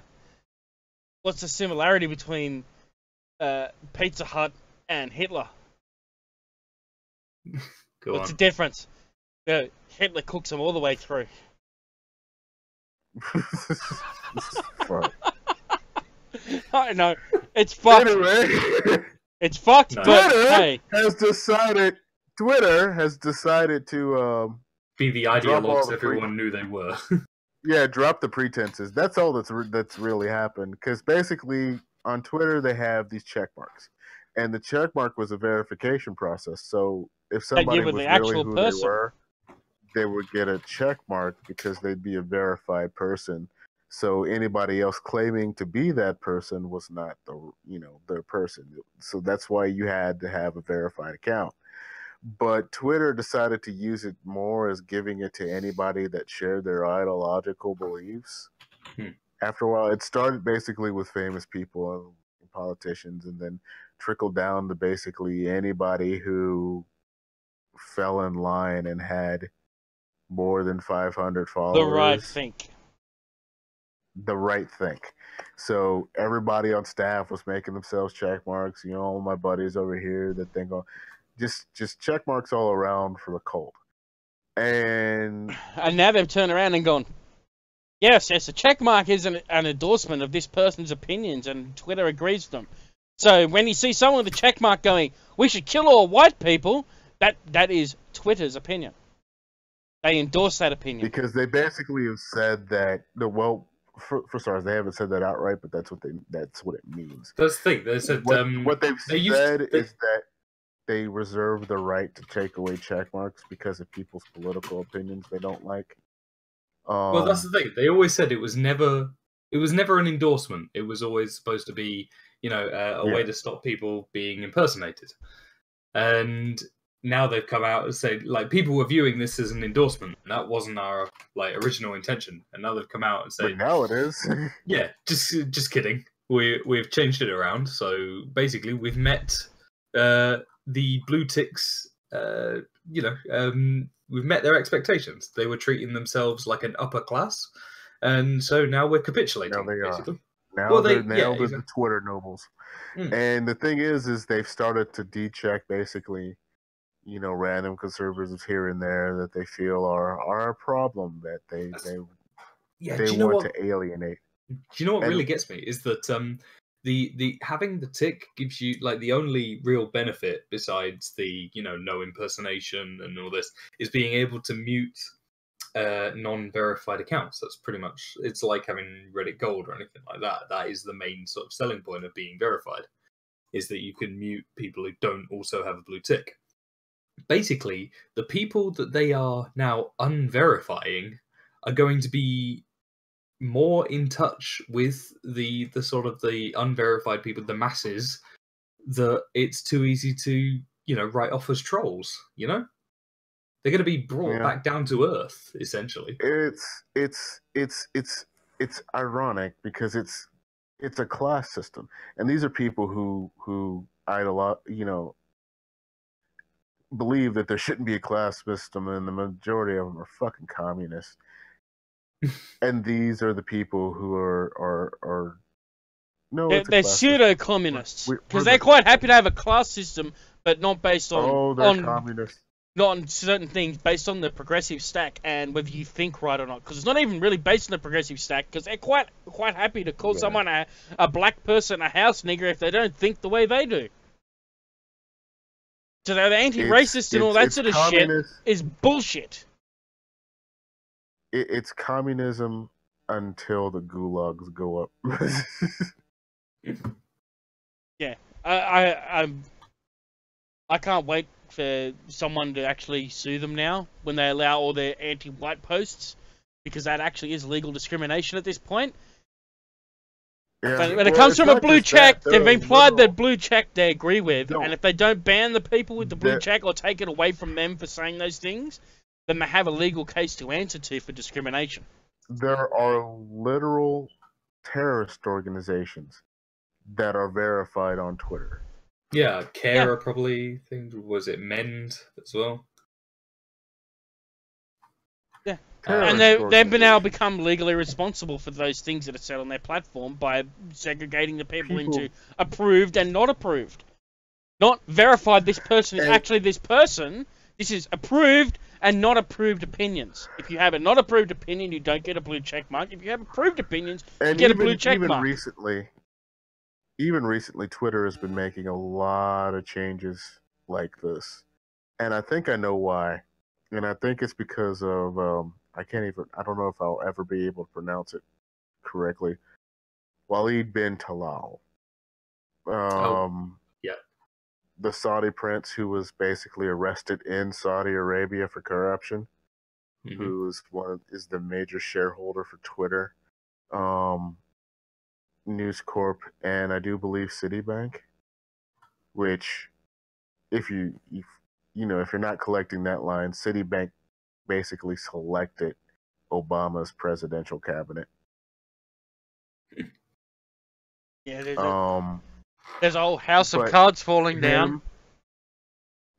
similarity between Pizza Hut and Hitler? What's the difference? Hitler cooks them all the way through. I know. It's fucked. Anyway, it's fucked, but hey. Twitter has decided to be the ideologues everyone knew they were. Yeah, drop the pretenses. That's all that's really happened. Because basically, on Twitter, they have these check marks. And the check mark was a verification process. So if somebody was really who they were, they would get a check mark because they'd be a verified person. So anybody else claiming to be that person was not their person. So that's why you had to have a verified account. But Twitter decided to use it more as giving it to anybody that shared their ideological beliefs. After a while, it started basically with famous people and politicians, and then trickled down to basically anybody who fell in line and had more than 500 followers. The right think. So everybody on staff was making themselves check marks. All my buddies over here that think, just check marks all around for the cult. And now they've turned around and gone, yes, a check mark is an endorsement of this person's opinions, and Twitter agrees with them. So when you see someone with a check mark going, we should kill all white people, that is Twitter's opinion. They endorse that opinion. Because they basically have said that, for starters, they haven't said that outright, but that's what it means. That's the thing. They said what they've said is that they reserve the right to take away check marks because of people's political opinions they don't like. Well, that's the thing. They always said it was never an endorsement. It was always supposed to be, a way to stop people being impersonated. And now they've come out and said, people were viewing this as an endorsement, and that wasn't our original intention. And now they've come out and said, but now it is. Yeah, just kidding. We've changed it around. So basically, we've met the blue ticks. We've met their expectations. They were treating themselves like an upper class, and so now we're capitulating. Now they basically. are. Now they're nailed as the Twitter nobles. And the thing is they've started to de-check basically, random conservatives here and there that they feel are a problem, that they want to alienate. Do you know what really gets me is that the having the tick gives you the only real benefit besides the no impersonation and all this is being able to mute non-verified accounts. That's pretty much, it's like having Reddit Gold or anything like that. That is the main sort of selling point of being verified, is that you can mute people who don't also have a blue tick. Basically, the people that they are now unverifying are going to be more in touch with the sort of the unverified people, the masses, that it's too easy to, write off as trolls, They're going to be brought back down to earth, essentially. It's ironic because it's a class system, and these are people who believe that there shouldn't be a class system, and the majority of them are fucking communists. And these are the people who are no, they're pseudo-communists because they're quite happy to have a class system, but not based on communists. Not on certain things, based on the progressive stack and whether you think right or not. Because it's not even really based on the progressive stack. Because they're quite happy to call someone a black person a house nigger if they don't think the way they do. So they're anti-racist and all that sort of shit is bullshit. It's communism until the gulags go up. Yeah, I can't wait for someone to actually sue them now when they allow all their anti-white posts, because that actually is legal discrimination at this point. Yeah. When it comes from a blue check, they've implied that blue check they agree with, and if they don't ban the people with the blue check or take it away from them for saying those things, then they have a legal case to answer to for discrimination. There are literal terrorist organizations that are verified on Twitter. Yeah, Kara probably. Was it Mend as well? Yeah, and they've now become legally responsible for those things that are said on their platform by segregating the people into approved and not approved. Not verified. This person is actually this person. This is approved and not approved opinions. If you have a not approved opinion, you don't get a blue check mark. If you have approved opinions, you get a blue check mark. Even recently, Twitter has been making a lot of changes like this. And I think I know why. And I think it's because of, I don't know if I'll ever be able to pronounce it correctly. Walid bin Talal. The Saudi prince who was basically arrested in Saudi Arabia for corruption, who is the major shareholder for Twitter. News Corp, and I do believe Citibank, which if you're not collecting that line, Citibank basically selected Obama's presidential cabinet. Yeah, there's a whole house of cards falling down.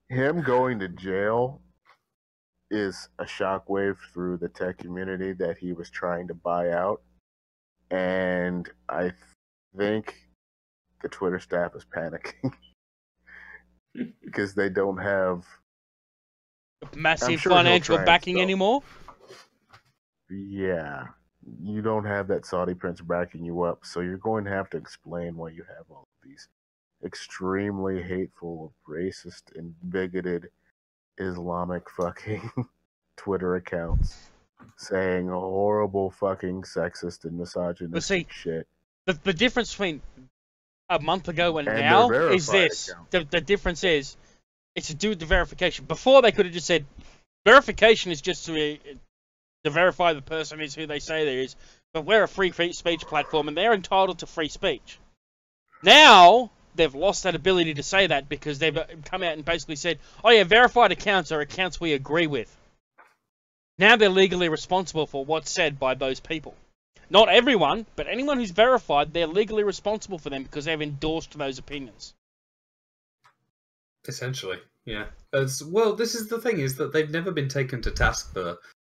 Him going to jail is a shockwave through the tech community that he was trying to buy out. And I think the Twitter staff is panicking because they don't have massive financial backing anymore. Yeah, you don't have that Saudi prince backing you up, so you're going to have to explain why you have all of these extremely hateful, racist, and bigoted Islamic fucking Twitter accounts saying horrible fucking sexist and misogynistic shit. The difference between a month ago and now is this. The difference is, it's to do with the verification. Before, they could have just said, verification is just to verify the person is who they say they is, but we're a free speech platform and they're entitled to free speech. Now, they've lost that ability to say that because they've come out and basically said, oh yeah, verified accounts are accounts we agree with. Now they're legally responsible for what's said by those people. Not everyone, but anyone who's verified, they're legally responsible for them because they've endorsed those opinions. Essentially, yeah. Well, this is the thing, is that they've never been taken to task for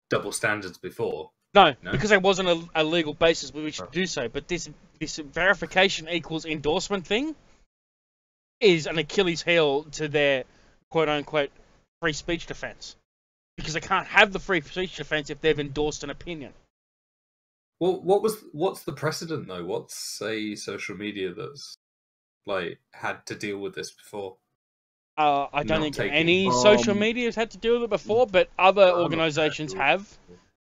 double standards before. No, because there wasn't a legal basis with which to do so. But this verification equals endorsement thing is an Achilles heel to their quote-unquote free speech defense. Because they can't have the free speech defense if they've endorsed an opinion. Well, what's the precedent though? What's a social media that's had to deal with this before? I don't not think taking- any social media has had to do with it before, but other organisations have,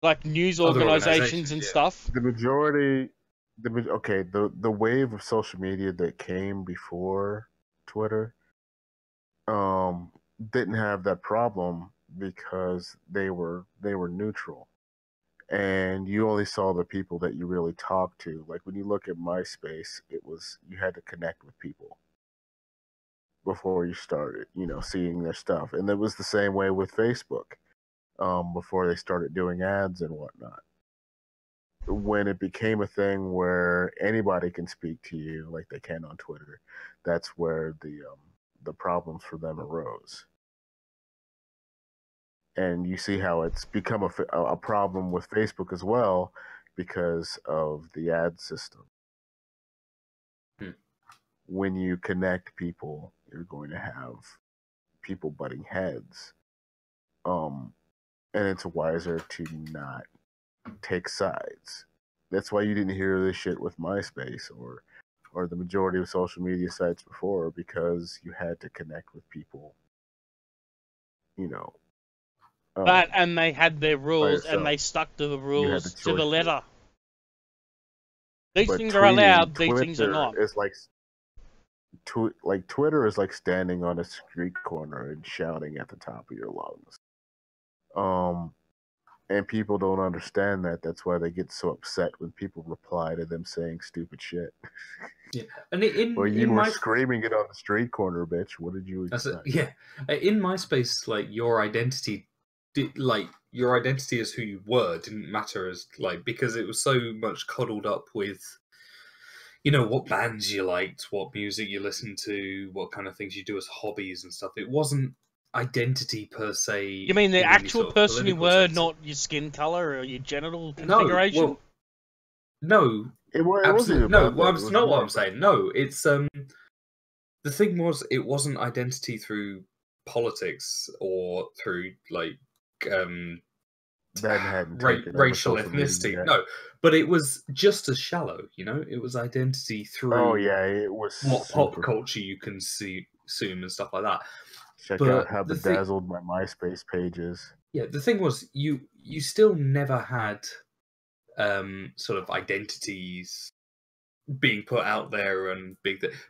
like news Other organisations and organisations, yeah. stuff. The majority, the wave of social media that came before Twitter, didn't have that problem because they were neutral, and you only saw the people that you really talked to. Like when you look at MySpace, it was you had to connect with people before you started, seeing their stuff, and it was the same way with Facebook, before they started doing ads and whatnot. When it became a thing where anybody can speak to you like they can on Twitter, that's where the problems for them arose. And you see how it's become a problem with Facebook as well because of the ad system. When you connect people, you're going to have people butting heads. And it's wiser to not take sides. That's why you didn't hear this shit with MySpace or the majority of social media sites before, because you had to connect with people, And they had their rules, and they stuck to the rules to the letter. These things are allowed, these things are not. It's like Twitter is like standing on a street corner and shouting at the top of your lungs. And people don't understand that. That's why they get so upset when people reply to them saying stupid shit. Yeah, and you were screaming it on the street corner, bitch. What did you expect? Yeah, in MySpace, like your identity as who you were didn't matter as because it was so much cuddled up with, what bands you liked, what music you listened to, what kind of things you do as hobbies and stuff. It wasn't identity per se. You mean the actual person you were, not your skin color or your genital configuration? No, it absolutely wasn't. No, that's not what I'm saying. No, it's the thing was, it wasn't identity through politics or through racial ethnicity. No, but it was just as shallow. It was identity through. Oh yeah, it was what pop culture you can consume and stuff like that. Check out how bedazzled my MySpace page is. Yeah, the thing was, you still never had sort of identities being put out there and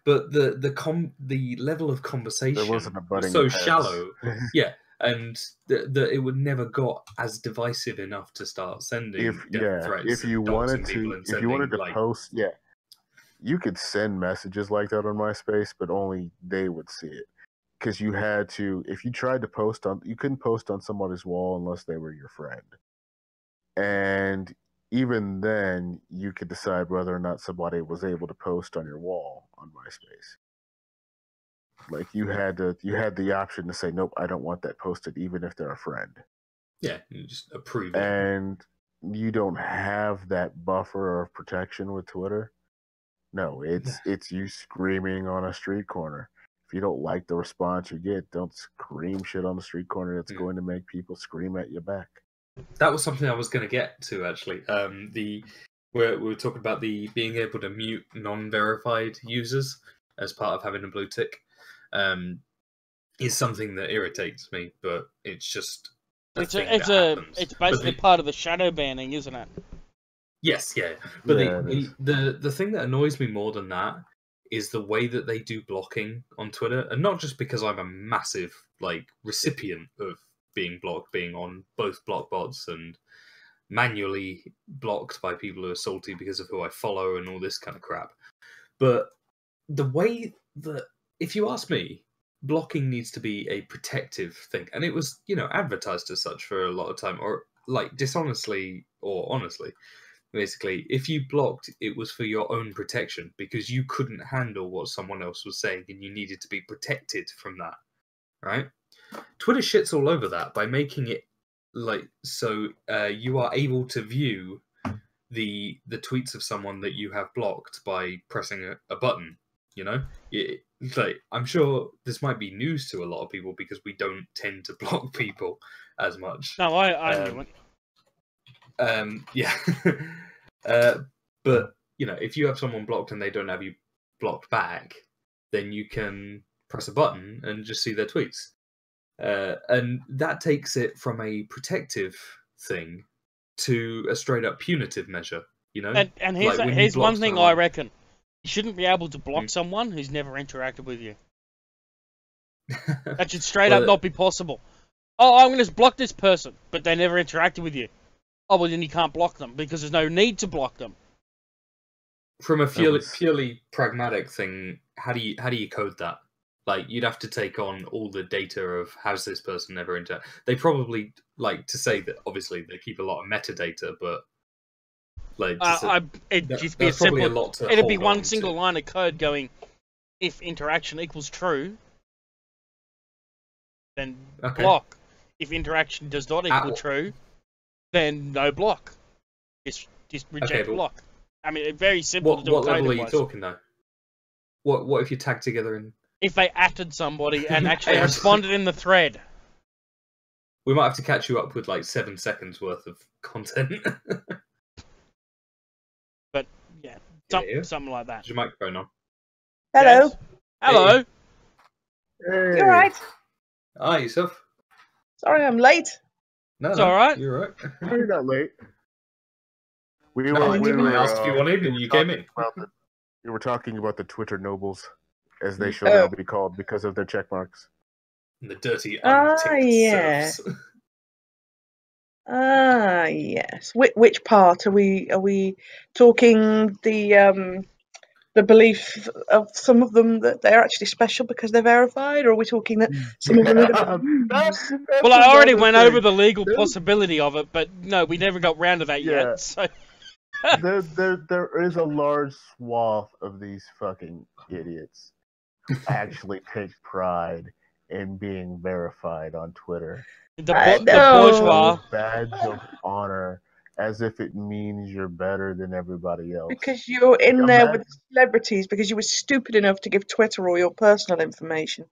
but the level of conversation was so shallow. Yeah, and it would never got as divisive enough to start sending threats. If you wanted to post, you could send messages like that on MySpace, but only they would see it. Because you had to, if you tried to post you couldn't post on somebody's wall unless they were your friend. And even then, you could decide whether or not somebody was able to post on your wall on MySpace. Like you had the option to say, nope, I don't want that posted, even if they're a friend. Yeah, you just approve it. And you don't have that buffer of protection with Twitter. No, it's you screaming on a street corner. If you don't like the response you get, don't scream shit on the street corner. That's going to make people scream at you back. That was something I was going to get to, actually. We were talking about the being able to mute non-verified users as part of having a blue tick. Is something that irritates me, but it's just it's basically part of the shadow banning, isn't it? Yes, yeah. But the thing that annoys me more than that is the way that they do blocking on Twitter, and not just because I'm a massive recipient of being blocked, being on both block bots and manually blocked by people who are salty because of who I follow and all this kind of crap. But the way that, if you ask me, blocking needs to be a protective thing, and it was advertised as such for a lot of time, or dishonestly or honestly. Basically, if you blocked, it was for your own protection because you couldn't handle what someone else was saying and you needed to be protected from that, right? Twitter shits all over that by making it so you are able to view the tweets of someone that you have blocked by pressing a button. I'm sure this might be news to a lot of people because we don't tend to block people as much. No, I knew it. Yeah. But if you have someone blocked and they don't have you blocked back, then you can press a button and just see their tweets. And that takes it from a protective thing to a straight up punitive measure, you know? And here's, Like, when you here's block one thing someone- I reckon. You shouldn't be able to block someone who's never interacted with you. That should straight up not be possible. Oh, I'm going to block this person, but they never interacted with you. Oh, well, then you can't block them, because there's no need to block them. From a purely pragmatic thing, how do you code that? Like, you'd have to take on all the data of how's this person ever interact. They probably like to say that obviously they keep a lot of metadata, but like it'd just be that's probably a lot to it'd be hold one on single to. line of code going, if interaction equals true, then block. If interaction does not equal true, then no block. Just reject block. I mean, it's very simple to do. What level are you talking though? What if you tag together in? If they atted somebody and actually responded in the thread. We might have to catch you up with like 7 seconds worth of content. But yeah, something like that. Is your microphone on? Hello. Yes. Hello. Hey. You alright? Hi, yourself. Sorry, I'm late. No, It's all right. You're right. You're not late. We asked if you wanted, and you came in. We were talking about the Twitter nobles, as they shall now be called because of their check marks. And the dirty unticked serfs. Yes. Which part are we talking? The belief of some of them that they're actually special because they're verified, or are we talking that some of them are... Well, I already went over the legal possibility of it, but no, we never got round to that yet. So there is a large swath of these fucking idiots who actually take pride in being verified on Twitter. The bourgeois badge of honor, as if it means you're better than everybody else. Because you're in there with celebrities, because you were stupid enough to give Twitter all your personal information.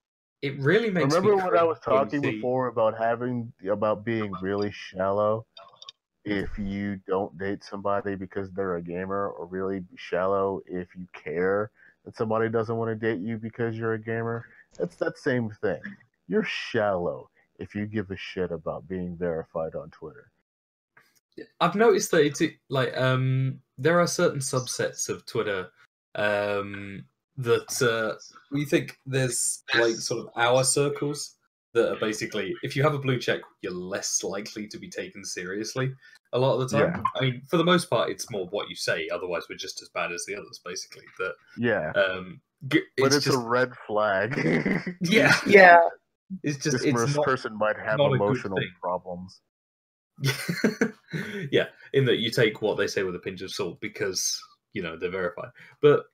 It really makes Remember me when I was talking see... before about being really shallow? If you don't date somebody because they're a gamer, or really shallow if you care that somebody doesn't want to date you because you're a gamer. It's that same thing. You're shallow if you give a shit about being verified on Twitter. I've noticed that it's like there are certain subsets of Twitter that we think there's like sort of our circles that are basically, if you have a blue check, you're less likely to be taken seriously a lot of the time. Yeah. I mean, for the most part, it's more what you say. Otherwise, we're just as bad as the others, basically. But yeah, but it's just a red flag. Yeah, yeah. It's just this person might have emotional problems. Yeah, in that you take what they say with a pinch of salt because you know they're verified. But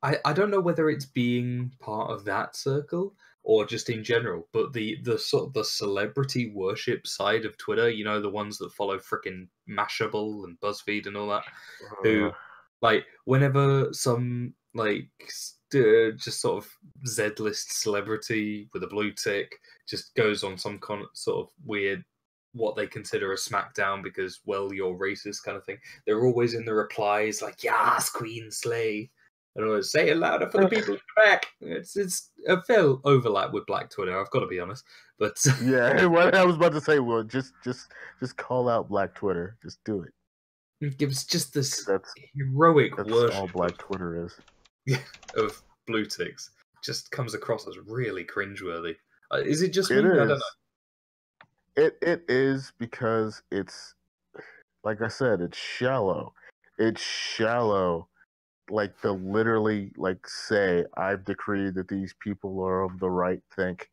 I don't know whether it's being part of that circle or just in general, but the sort of the celebrity worship side of Twitter, you know, the ones that follow frickin' Mashable and BuzzFeed and all that, who, like, whenever some, like, just sort of Z-list celebrity with a blue tick just goes on some sort of weird, what they consider a smackdown because, well, you're racist kind of thing, they're always in the replies like, "Yas, Queen Slay." And I say it louder for the people in the back. It's a fair overlap with Black Twitter, I've got to be honest. But yeah, what I was about to say, well, just call out Black Twitter. Just do it. It gives just this heroic worship. That's all Black Twitter is. Of blue ticks. Just comes across as really cringeworthy. Is it just me? It is. I don't know. It is because it's, like I said, it's shallow. It's shallow. Like to literally like say, I've decreed that these people are of the right think,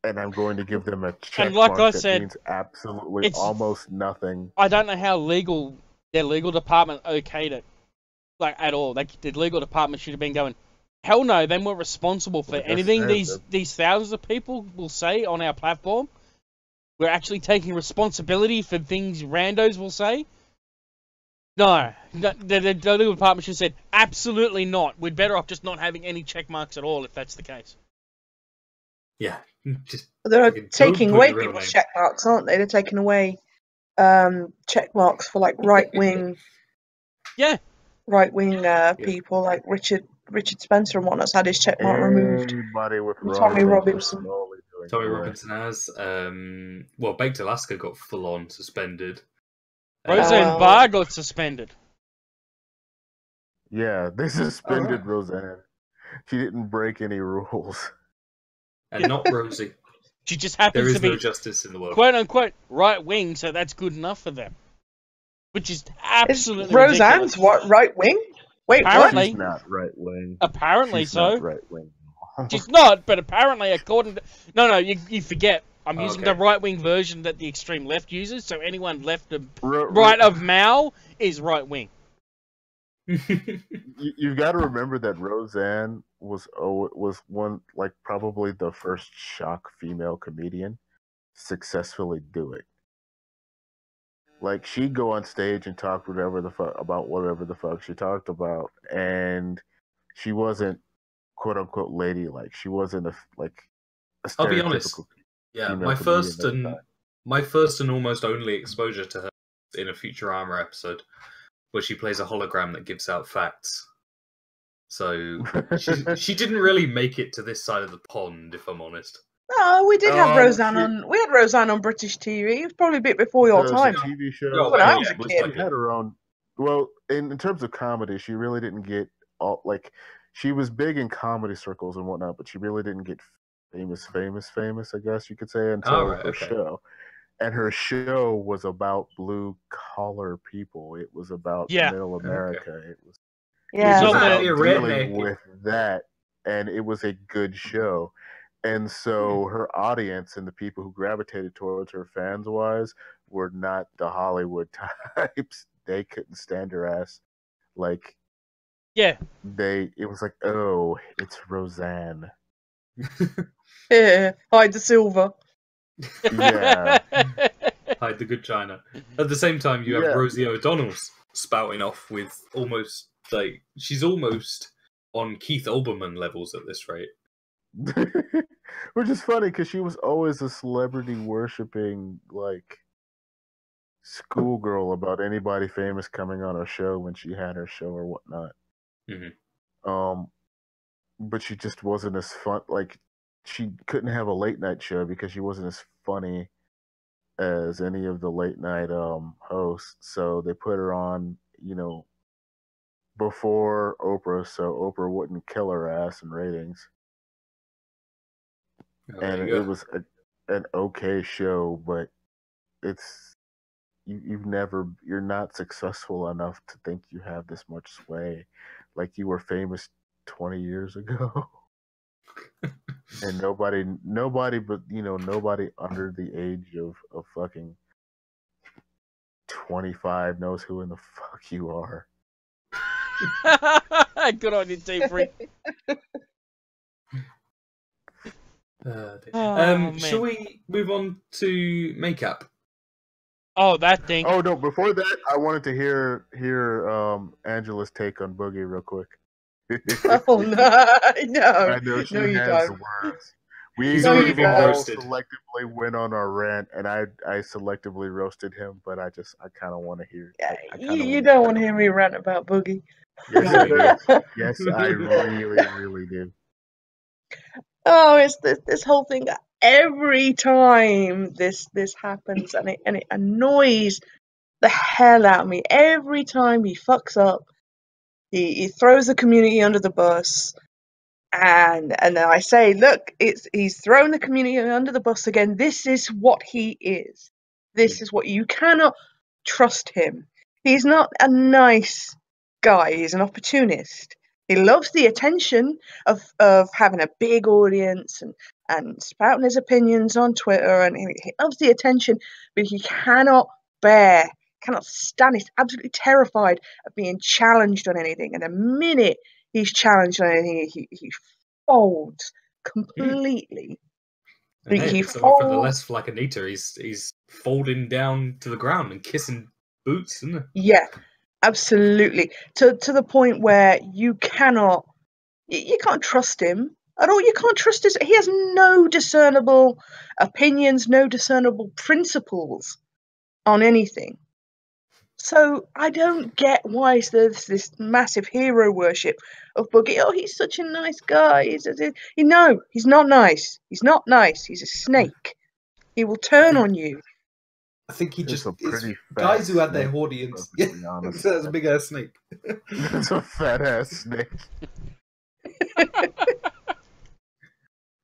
and I'm going to give them a check and like mark I that said, means absolutely almost nothing. I don't know how their legal department okayed it, like at all. Like the legal department should have been going, hell no, then we're responsible for anything these thousands of people will say on our platform. We're actually taking responsibility for things randos will say. No, the legal department should have said, absolutely not. We're better off just not having any check marks at all if that's the case. Yeah. Just they're taking away people's check marks, aren't they? They're taking away check marks for like right-wing people like Richard Richard Spencer and whatnot's had his checkmark removed. Everybody with And Raw Tommy things are Robinson. slowly doing Tommy away. Robinson has. Well, Baked Alaska got full on suspended. Roseanne well. Barr got suspended. Yeah, they suspended Alright. Roseanne. She didn't break any rules. And not Rosie. She just There happens is to be no justice in the world. quote unquote right wing, so that's good enough for them. Which is Is absolutely Roseanne's ridiculous. what, right wing? Wait, Apparently. She's not right wing. Apparently She's so. not right wing. She's not, but apparently, according to... No, you forget. I'm using Okay. the right-wing version that the extreme left uses, so anyone left of... Ro- right of Mao is right-wing. You've got to remember that Roseanne was one, like, probably the first shock female comedian successfully do it. Like, she'd go on stage and talk about whatever the fuck she talked about, and she wasn't quote unquote ladylike. She wasn't a I'll be honest. stereotypical Yeah, female my comedian first at the and time. my first and almost only exposure to her in a Futurama episode, where she plays a hologram that gives out facts. So she didn't really make it to this side of the pond, if I'm honest. No, we did have Roseanne she- on. We had Roseanne on British TV. It was probably a bit before your The time. TV show. No, When I was a most kid. She had her own. Well, in terms of comedy, she really didn't get all like. She was big in comedy circles and whatnot, but she really didn't get famous. I guess you could say, until Alright, her okay. show. And her show was about blue collar people. It was about Yeah. middle America. It was Yeah. So about the- dealing with that, and it was a good show. And so her audience and the people who gravitated towards her fans-wise were not the Hollywood types. They couldn't stand her ass. Like, Yeah. it was like, oh, it's Roseanne. Yeah. Hide the silver. Yeah. Hide the good china. At the same time, you have Yeah. Rosie O'Donnell's spouting off with almost she's almost on Keith Olbermann levels at this rate. Which is funny because she was always a celebrity worshipping, like, schoolgirl about anybody famous coming on her show when she had her show or whatnot. Mhm. But she just wasn't as fun. Like, she couldn't have a late night show because she wasn't as funny as any of the late night hosts. So they put her on, before Oprah, so Oprah wouldn't kill her ass in ratings. Oh, there And you it go. was an okay show, but you're not successful enough to think you have this much sway. Like, you were famous 20 years ago. And nobody but nobody under the age of fucking 25 knows who in the fuck you are. Good on you, Deefry. man. Shall we move on to makeup? Oh, that thing. Oh no! Before that, I wanted to hear Angela's take on Boogie real quick. Oh no, I know she no, you has don't. words. He's We already been all roasted. selectively went on our rant, and I selectively roasted him. But I kind of want to hear. Yeah, I kinda you wanna don't want to hear me rant about Boogie. Yes, I do. Yes, I really, really do. Oh, it's this whole thing. Every time this happens, and it annoys the hell out of me. Every time he fucks up, he throws the community under the bus, and then I say, look, he's thrown the community under the bus again. This is what he is. This is what you cannot trust him. He's not a nice guy. He's an opportunist. He loves the attention of having a big audience and spouting his opinions on Twitter, and he loves the attention, but he cannot stand. He's absolutely terrified of being challenged on anything. And the minute he's challenged on anything, he folds completely. And hey, He if it's someone from the folds. less like Anita, he's folding down to the ground and kissing boots, isn't it? Yeah, absolutely. To the point where you can't trust him at all. You can't trust he has no discernible opinions, no discernible principles on anything. So I don't get why there's this massive hero worship of Boogie. Oh, he's such a nice guy. No, he's not nice. He's not nice. He's a snake. He will turn on you. I think he It's just a pretty it's fat guys who had their snake, audience. to be Yeah, perfectly honest. that's a big ass snake. That's a fat ass snake.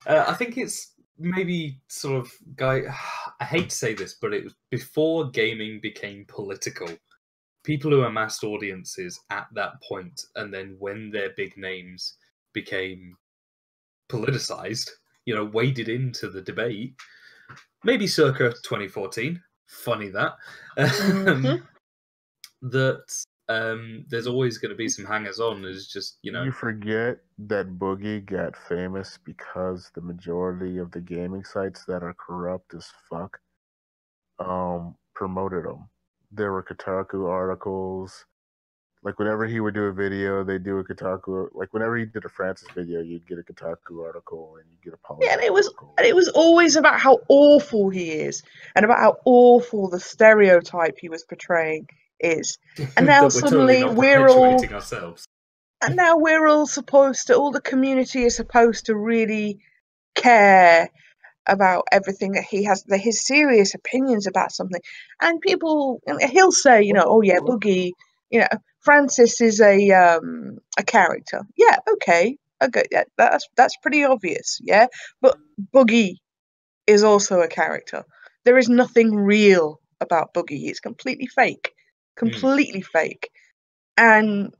I think it's maybe sort of I hate to say this, but it was before gaming became political. People who amassed audiences at that point, and then when their big names became politicized, waded into the debate. Maybe circa 2014. Funny that. Mhm. That there's always going to be some hangers-on. Is just You forget that Boogie got famous because the majority of the gaming sites that are corrupt as fuck promoted him. There were Kotaku articles. Like whenever he would do a video, they do a Kotaku. Like whenever he did a Francis video, you'd get a Kotaku article and you'd get a Polygon Yeah, and article. it was always about how awful he is and about how awful the stereotype he was portraying is. And now that we're totally suddenly not we're all perpetuating ourselves. and now we're all all the community is supposed to really care about everything that he has, his serious opinions about something. And people, he'll say, oh yeah, Boogie, Francis is a character. Yeah, okay, yeah, that's pretty obvious, yeah. But Boogie is also a character. There is nothing real about Boogie. It's completely fake, fake. And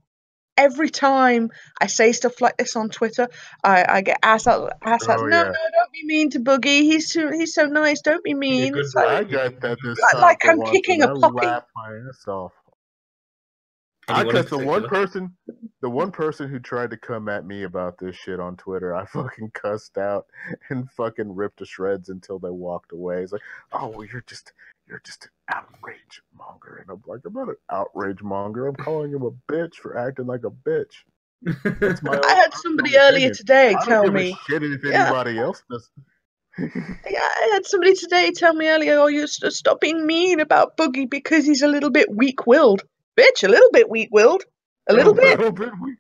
every time I say stuff like this on Twitter, I get asked out. Oh, No, yeah. don't be mean to Boogie. He's so nice. Don't be mean. good It's boy. I got that this time like for I'm once, kicking and a I puppy. laughed my ass off. Anyone in Because the particular? one person who tried to come at me about this shit on Twitter, I fucking cussed out and fucking ripped to shreds until they walked away. It's like, oh, well, you're just an outrage monger, and I'm like, I'm not an outrage monger. I'm calling him a bitch for acting like a bitch. That's my own I had personal somebody earlier opinion. today I tell don't give me. a shit if Yeah. anybody else does. Yeah, I had somebody today tell me earlier, oh, you stop being mean about Boogie because he's a little bit weak-willed. Bitch, a little bit weak-willed. A little bit. weak.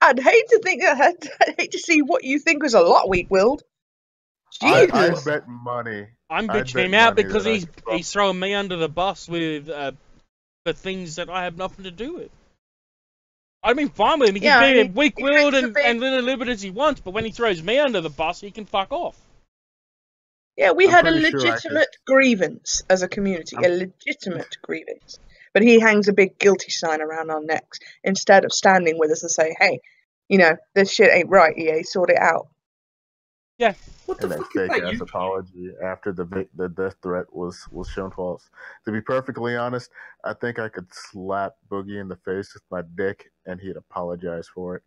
I'd hate to see what you think was a lot weaked-willed. Jesus. I'd bet money. I'm I'd bitching bet him out money because that I he's could probably- he's throwing me under the bus with for things that I have nothing to do with. I mean, fine with him. He can be weak-willed and little as he wants, but when he throws me under the bus, he can fuck off. Yeah, we I'm had a pretty sure I legitimate grievance as a community, a legitimate grievance. But he hangs a big guilty sign around our necks instead of standing with us and say, hey, this shit ain't right, EA, sort it out. Yeah. What the And that fuck is fake that? ass apology after the death threat was shown false. To be perfectly honest, I think I could slap Boogie in the face with my dick and he'd apologize for it.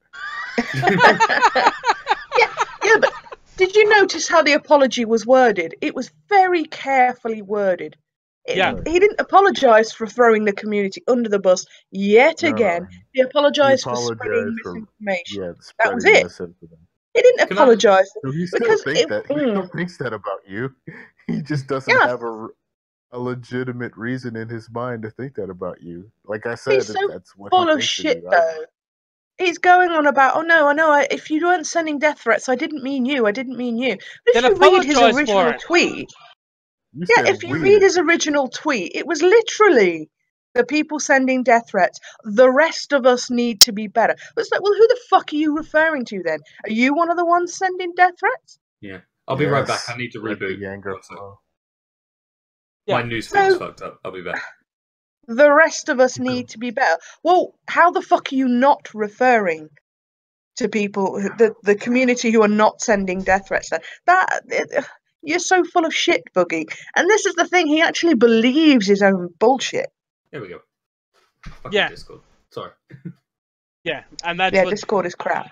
Yeah, but did you notice how the apology was worded? It was very carefully worded. He didn't apologise for throwing the community under the bus yet again. He apologised for spreading misinformation. That was it. He didn't apologise. So he still thinks that. He still thinks that about you. He just doesn't have a legitimate reason in his mind to think that about you. Like I said, he's so that's what full he of thinks shit, of you. though. He's going on about, oh no, I know, if you weren't sending death threats, I didn't mean you. But if you read his original tweet, if you read his original tweet, it was literally the people sending death threats. The rest of us need to be better. It's like, well, who the fuck are you referring to then? Are you one of the ones sending death threats? Yeah, I'll be right back. I need to reboot. My newsfeed is fucked up. I'll be back. The rest of us need to be better. Well, how the fuck are you not referring to people, the community who are not sending death threats? You're so full of shit, Boogie. And this is the thing, he actually believes his own bullshit. There we go. Fucking Discord. Sorry. Yeah, and that's Discord is crap.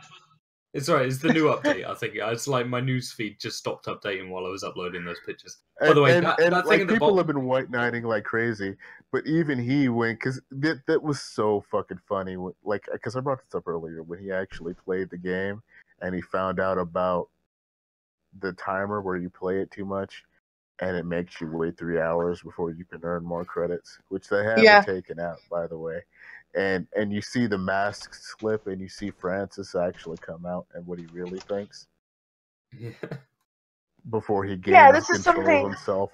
It's alright, it's the new update, I think. It's like my newsfeed just stopped updating while I was uploading those pictures. By the way, that thing people have been white knighting like crazy, but even he went, because that was so fucking funny. Like, because I brought this up earlier, when he actually played the game and he found out about the timer where you play it too much, and it makes you wait 3 hours before you can earn more credits, which they haven't taken out, by the way. And you see the mask slip, and you see Francis actually come out and what he really thinks before he gains control of himself.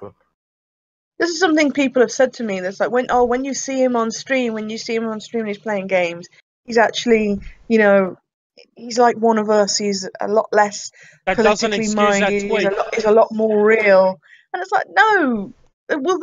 This is something people have said to me. That's like when you see him on stream, and he's playing games, he's actually, he's like one of us. He's a lot less politically minded. He's a lot more real. And it's like, no. Well,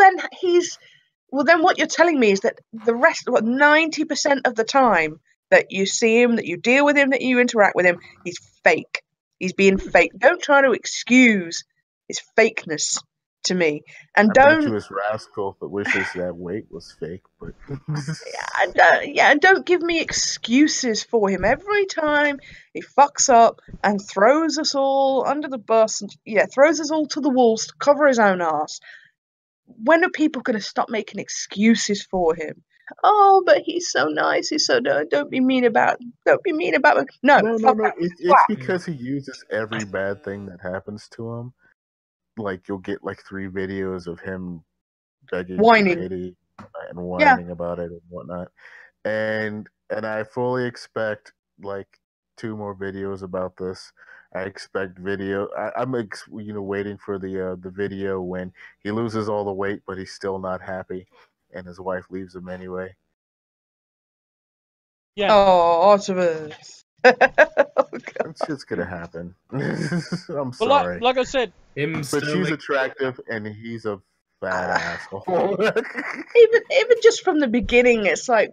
then what you're telling me is that the rest, 90% of the time that you see him, that you deal with him, that you interact with him, he's fake. He's being fake. Don't try to excuse his fakeness to me, and virtuous rascal that wishes that weight was fake, but and don't give me excuses for him. Every time he fucks up and throws us all under the bus, and throws us all to the wolves to cover his own ass. When are people going to stop making excuses for him? Oh, but he's so nice. He's so don't be mean about him. No. It's because he uses every bad thing that happens to him. Like, you'll get like 3 videos of him begging for pity and whining about it and whatnot. And I fully expect like 2 more videos about this. I expect video. I'm waiting for the video when he loses all the weight, but he's still not happy, and his wife leaves him anyway. Yeah. Oh, Artivous. It's just gonna happen. I'm sorry. Like I said, but she's attractive, and he's a fat asshole. even just from the beginning, it's like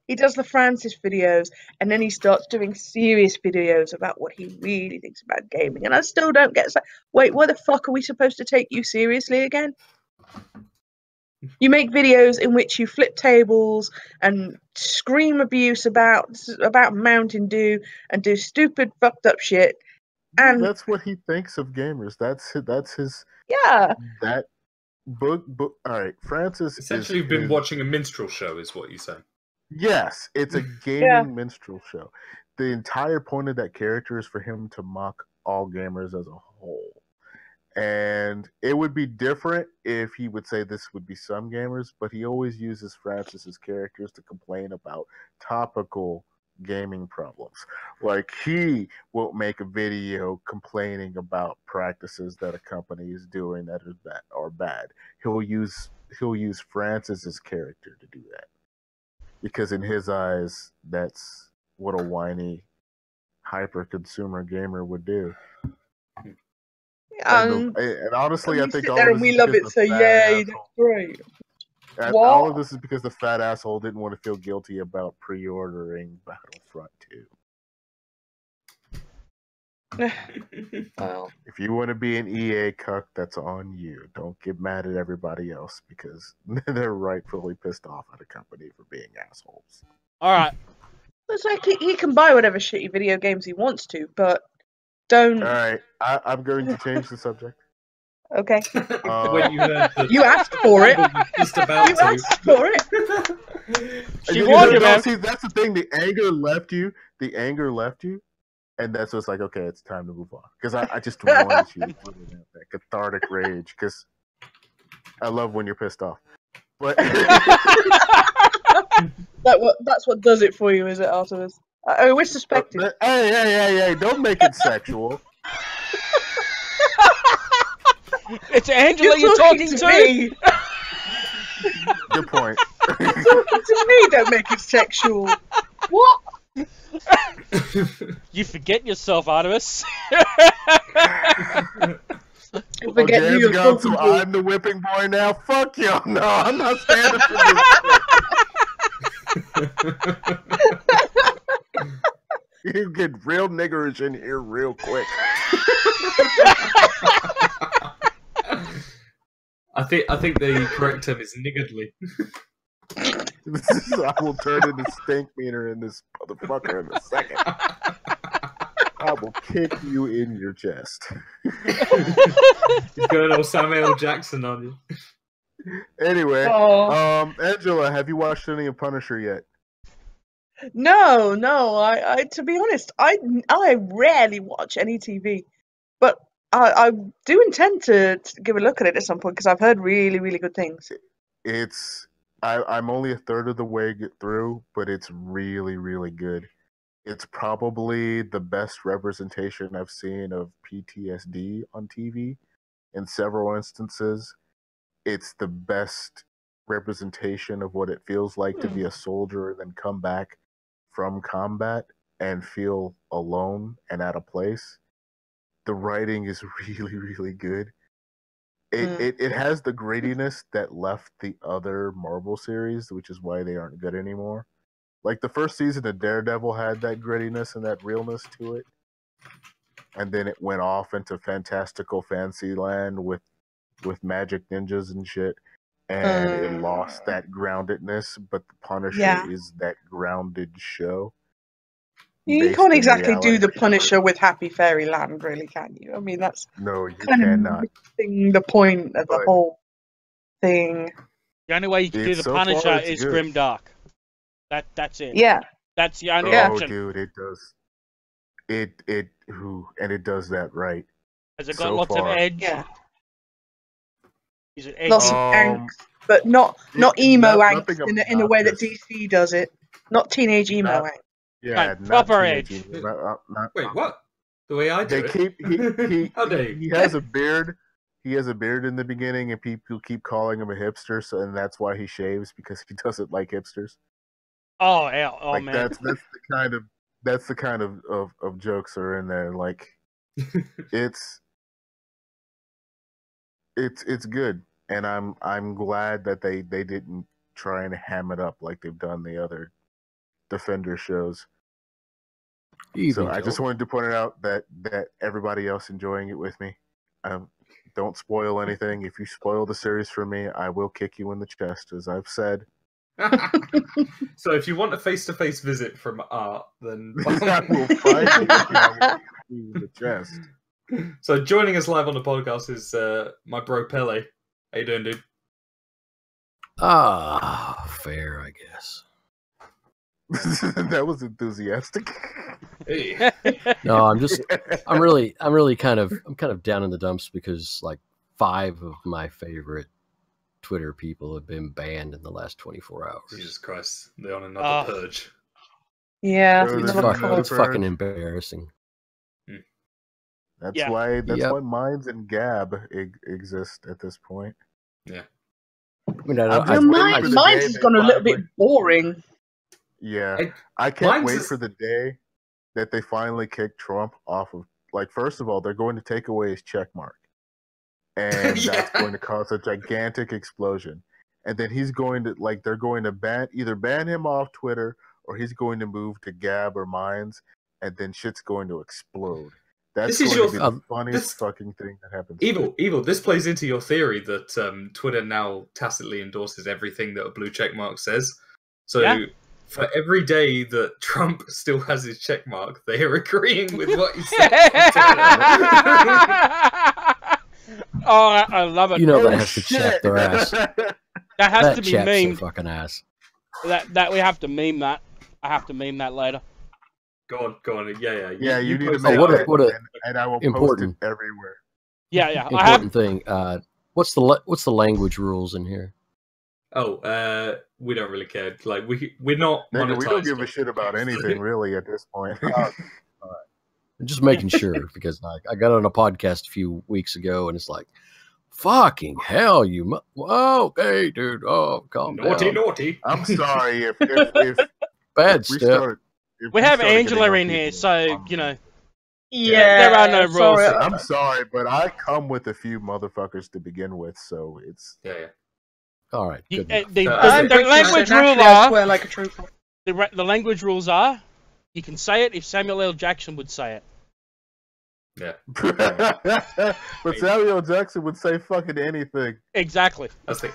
he does the Francis videos, and then he starts doing serious videos about what he really thinks about gaming, and I still don't get. It's like, wait, why the fuck are we supposed to take you seriously again? You make videos in which you flip tables and scream abuse about Mountain Dew and do stupid fucked up shit. And that's what he thinks of gamers. That's his. Yeah. That book. All right, Francis. Essentially, you've been watching a minstrel show, is what you say. Yes, it's a gaming minstrel show. The entire point of that character is for him to mock all gamers as a whole. And it would be different if he would say this would be some gamers, but he always uses Francis's characters to complain about topical gaming problems. Like, he won't make a video complaining about practices that a company is doing that are bad. He'll use Francis's character to do that. Because in his eyes, that's what a whiny, hyper-consumer gamer would do. And honestly, I think all of this we love it. So yay, that's great. All of this is because the fat asshole didn't want to feel guilty about pre-ordering Battlefront 2. Well, if you want to be an EA cuck, that's on you. Don't get mad at everybody else because they're rightfully pissed off at a company for being assholes. All right. It's like he can buy whatever shitty video games he wants to, but don't. All right, I'm going to change the subject. Okay. You asked for it. Just about you asked for it. She warned you, man. See, that's the thing. The anger left you. And that's what's like, okay, it's time to move on. Because I just wanted you to put in that cathartic rage. Because I love when you're pissed off. But that's what does it for you, is it, Artivous? We're suspecting. Hey! Don't make it sexual. It's Angela you're talking to? Me. Good point. You're talking to me, don't make it sexual. What? You forget yourself, Artivous. So I'm the whipping boy now? Fuck you. No, I'm not standing for this. You get real niggerish in here real quick. I think the correct term is niggardly. I will turn into stink meter in this motherfucker in a second. I will kick you in your chest. You're going all Samuel L. Jackson on you. Anyway, Angela, have you watched any of Punisher yet? No. I to be honest, I rarely watch any TV, but I do intend to give a look at it at some point because I've heard really, really good things. I'm only a third of the way through, but it's really, really good. It's probably the best representation I've seen of PTSD on TV in several instances. It's the best representation of what it feels like to be a soldier and then come back from combat and feel alone and out of place. The writing is really, really good. It has the grittiness that left the other Marvel series, which is why they aren't good anymore. Like the first season of Daredevil had that grittiness and that realness to it. And then it went off into fantastical fantasy land with magic ninjas and shit. And it lost that groundedness, but The Punisher is that grounded show. You can't exactly do The Punisher with Happy Fairyland, really, can you? I mean, that's no, you kind cannot. of missing the point of the whole thing. The only way you can do The Punisher is grimdark. That's it. Yeah. That's the only option. Oh, dude, it does. And it does that right. Has it got lots of edge? Yeah. Is it edgy? Lots of angst, but not emo angst in a way that DC does it. Not teenage emo angst. Yeah, no, proper edge. Wait, what? The way I do it? He has a beard. He has a beard in the beginning, and people keep calling him a hipster, and that's why he shaves, because he doesn't like hipsters. Oh, yeah. Oh, like, man. That's the kind of jokes are in there. Like, it's good, and I'm glad that they didn't try and ham it up like they've done the other Defender shows. So I just wanted to point it out that everybody else enjoying it with me. Don't spoil anything. If you spoil the series for me, I will kick you in the chest, as I've said. So if you want a face-to-face visit from Art, then I will find you in the chest. So joining us live on the podcast is my bro Pele. How you doing, dude? Fair, I guess. That was enthusiastic. Hey. No, I'm really kind of down in the dumps because like 5 of my favorite Twitter people have been banned in the last 24 hours. Jesus Christ, they're on another purge. Yeah, it's fucking embarrassing. That's why Minds and Gab exist at this point. Yeah. Minds has gone a little bit boring. Yeah, I can't wait for the day that they finally kick Trump off of. Like, first of all, they're going to take away his check mark, and that's going to cause a gigantic explosion. And then he's going to they're going to either ban him off Twitter, or he's going to move to Gab or Minds, and then shit's going to explode. That's going to be the funniest fucking thing that happens. Evil. This plays into your theory that Twitter now tacitly endorses everything that a blue check mark says. So for every day that Trump still has his check mark, they are agreeing with what he said. Oh, I love it. You know that has to check their ass. That has to be memed. Fucking ass. That we have to meme that. I have to meme that later. Go on. Yeah, you need to make and I will post it everywhere. Yeah. Important thing. What's the language rules in here? Oh, we don't really care. Like we're not monetized. We don't give a shit about anything really at this point. All right. I'm just making sure because I got on a podcast a few weeks ago and it's like, fucking hell, you. Okay, dude. Oh, calm down. Naughty. I'm sorry if bad stuff. We have Angela in here, so you know. Yeah, there are no rules. I'm sorry, but I come with a few motherfuckers to begin with, so it's all right. The language rules are like a trooper. The language rules are you can say it if Samuel L. Jackson would say it. Yeah. But Samuel L. Jackson would say fucking anything. Exactly. That's the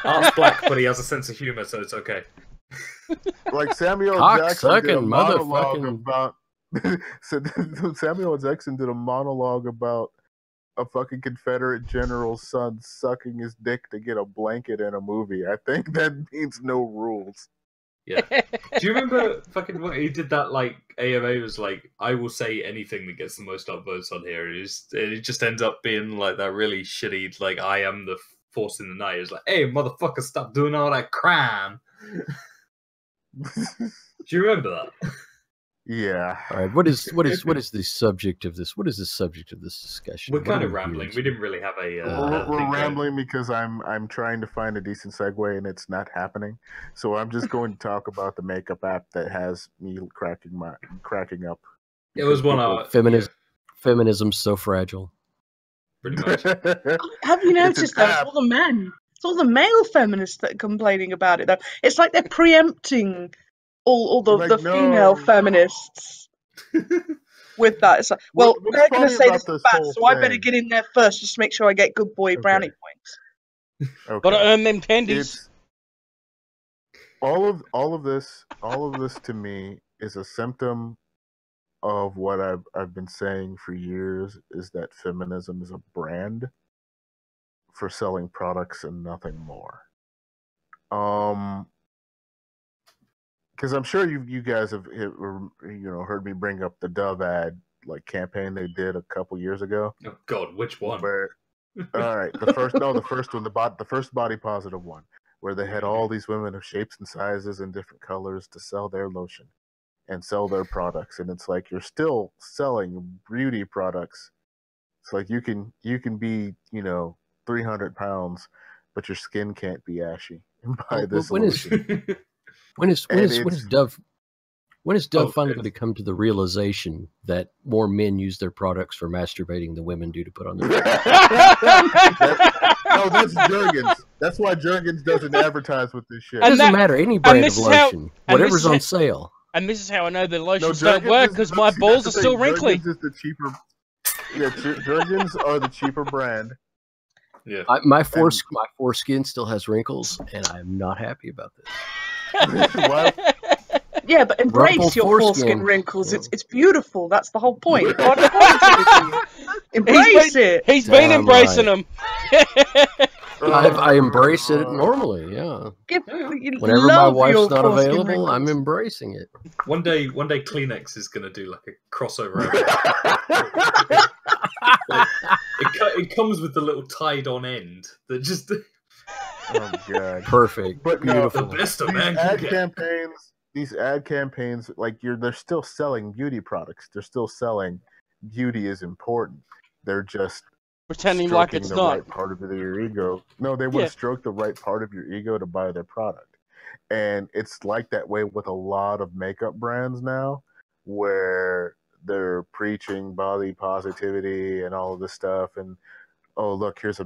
Art's black, but he has a sense of humor, so it's okay. Like Samuel Jackson did a monologue about Samuel Jackson did a monologue about a fucking Confederate general's son sucking his dick to get a blanket in a movie. I think that means no rules. Yeah. Do you remember fucking what he did that like AMA was like, I will say anything that gets the most upvotes on here. It just ends up being like that really shitty, like I am the force in the night. It's like, hey motherfucker, stop doing all that crime. Do you remember that? Yeah. All right. What is the subject of this? What is the subject of this discussion? We're What kind are of we rambling. doing We didn't really have a. We're thing rambling because I'm trying to find a decent segue and it's not happening. So I'm just going to talk about the makeup app that has me cracking up. It was one people- of Feminism's so fragile. pretty much. Have you It's an noticed that it's app. all the men? It's all the male feminists that are complaining about it, though. It's like they're preempting all the Like, female no. feminists with that. It's like, well, What's they're going to funny say about this is this bad, whole so I better thing- get in there first just to make sure I get good boy brownie points. Okay. Gotta earn them candies. It's all of this to me is a symptom of what I've been saying for years, is that feminism is a brand for selling products and nothing more. Because I'm sure you guys have heard me bring up the Dove ad like campaign they did a couple years ago. Oh God, which one? Where, all right, the first one, the first body positive one, where they had all these women of shapes and sizes and different colors to sell their lotion and sell their products, and it's like you're still selling beauty products. It's like you can be 300 pounds, but your skin can't be ashy. And buy this lotion. When is Dove Oh, finally going to come to the realization that more men use their products for masturbating than women do to put on their No, that's Jergens. That's why Jergens doesn't advertise with this shit. It doesn't matter. Any brand of this is how- lotion, whatever's on sale. And this is how I know the No, lotions don't Jergens work, is because the- my see, balls are that's the still thing, wrinkly. Jergens is the cheaper. Yeah, Jergens are the cheaper brand. Yeah. My foreskin still has wrinkles, and I'm not happy about this. Why- Yeah, but embrace Rumpled your foreskin. foreskin wrinkles. Yeah. It's beautiful. That's the whole point. God wanted it to you. Embrace it. He's been Damn embracing right. them. I embrace it normally. Yeah. You Whenever my love wife's your not foreskin available, I'm wrinkles. embracing it. One day Kleenex is gonna do like a crossover. It comes with the little tied-on end that just Oh god. Perfect. But no, the Beautiful. best of these man ad can get. these ad campaigns, like they're still selling beauty products. They're still selling beauty is important. They're just Pretending like stroking it's the not. right part of your ego. No, they want Yeah. to stroke the right part of your ego to buy their product. And it's like that way with a lot of makeup brands now, where they're preaching body positivity and all of this stuff. And oh, look, here's a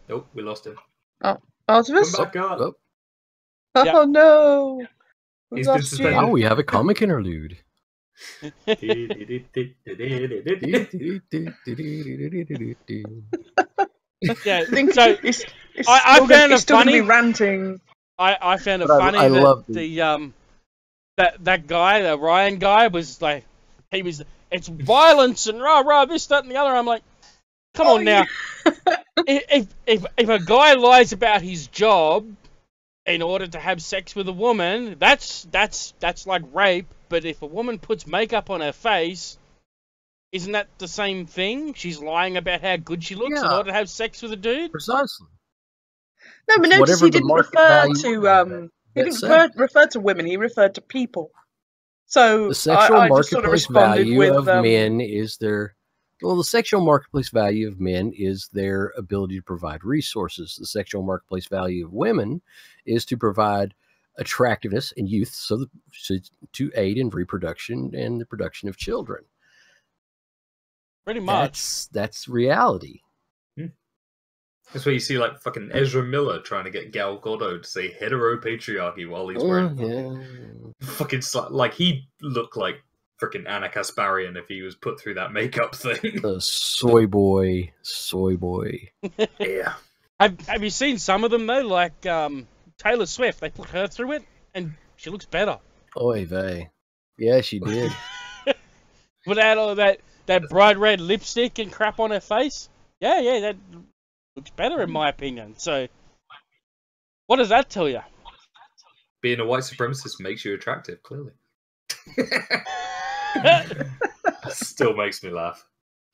Nope, we lost him. Artivous? Come back up. Oh, Oh no. We He's been lost you. suspended. now we have a comic interlude. Yeah, I think so it's I still found gonna, it it's still gonna be funny. ranting. I found it But funny I that love that guy, the Ryan guy, was like, it's violence and rah, this, that, and the other. I'm like, come on now. If a guy lies about his job in order to have sex with a woman, that's like rape. But if a woman puts makeup on her face, isn't that the same thing? She's lying about how good she looks in Yeah. order to have sex with a dude. Precisely. No, but It's notice whatever he the didn't market refer value to he that didn't refer to women. He referred to people. So The sexual I just sort of marketplace responded value with of men is the sexual marketplace value of men is their ability to provide resources. The sexual marketplace value of women is to provide attractiveness and youth, so to aid in reproduction and the production of children. Pretty much. That's reality. That's where you see like fucking Ezra Miller trying to get Gal Gadot to say heteropatriarchy while he's wearing fucking like he looked like freaking Anna Kasparian if he was put through that makeup thing. Soy boy. Yeah. Have you seen some of them though? Like Taylor Swift, they put her through it, and she looks better. Oy vey. Yeah, she did. Without all that bright red lipstick and crap on her face. Yeah, that looks better in my opinion. So What does that tell you? Being a white supremacist makes you attractive, clearly. Still makes me laugh.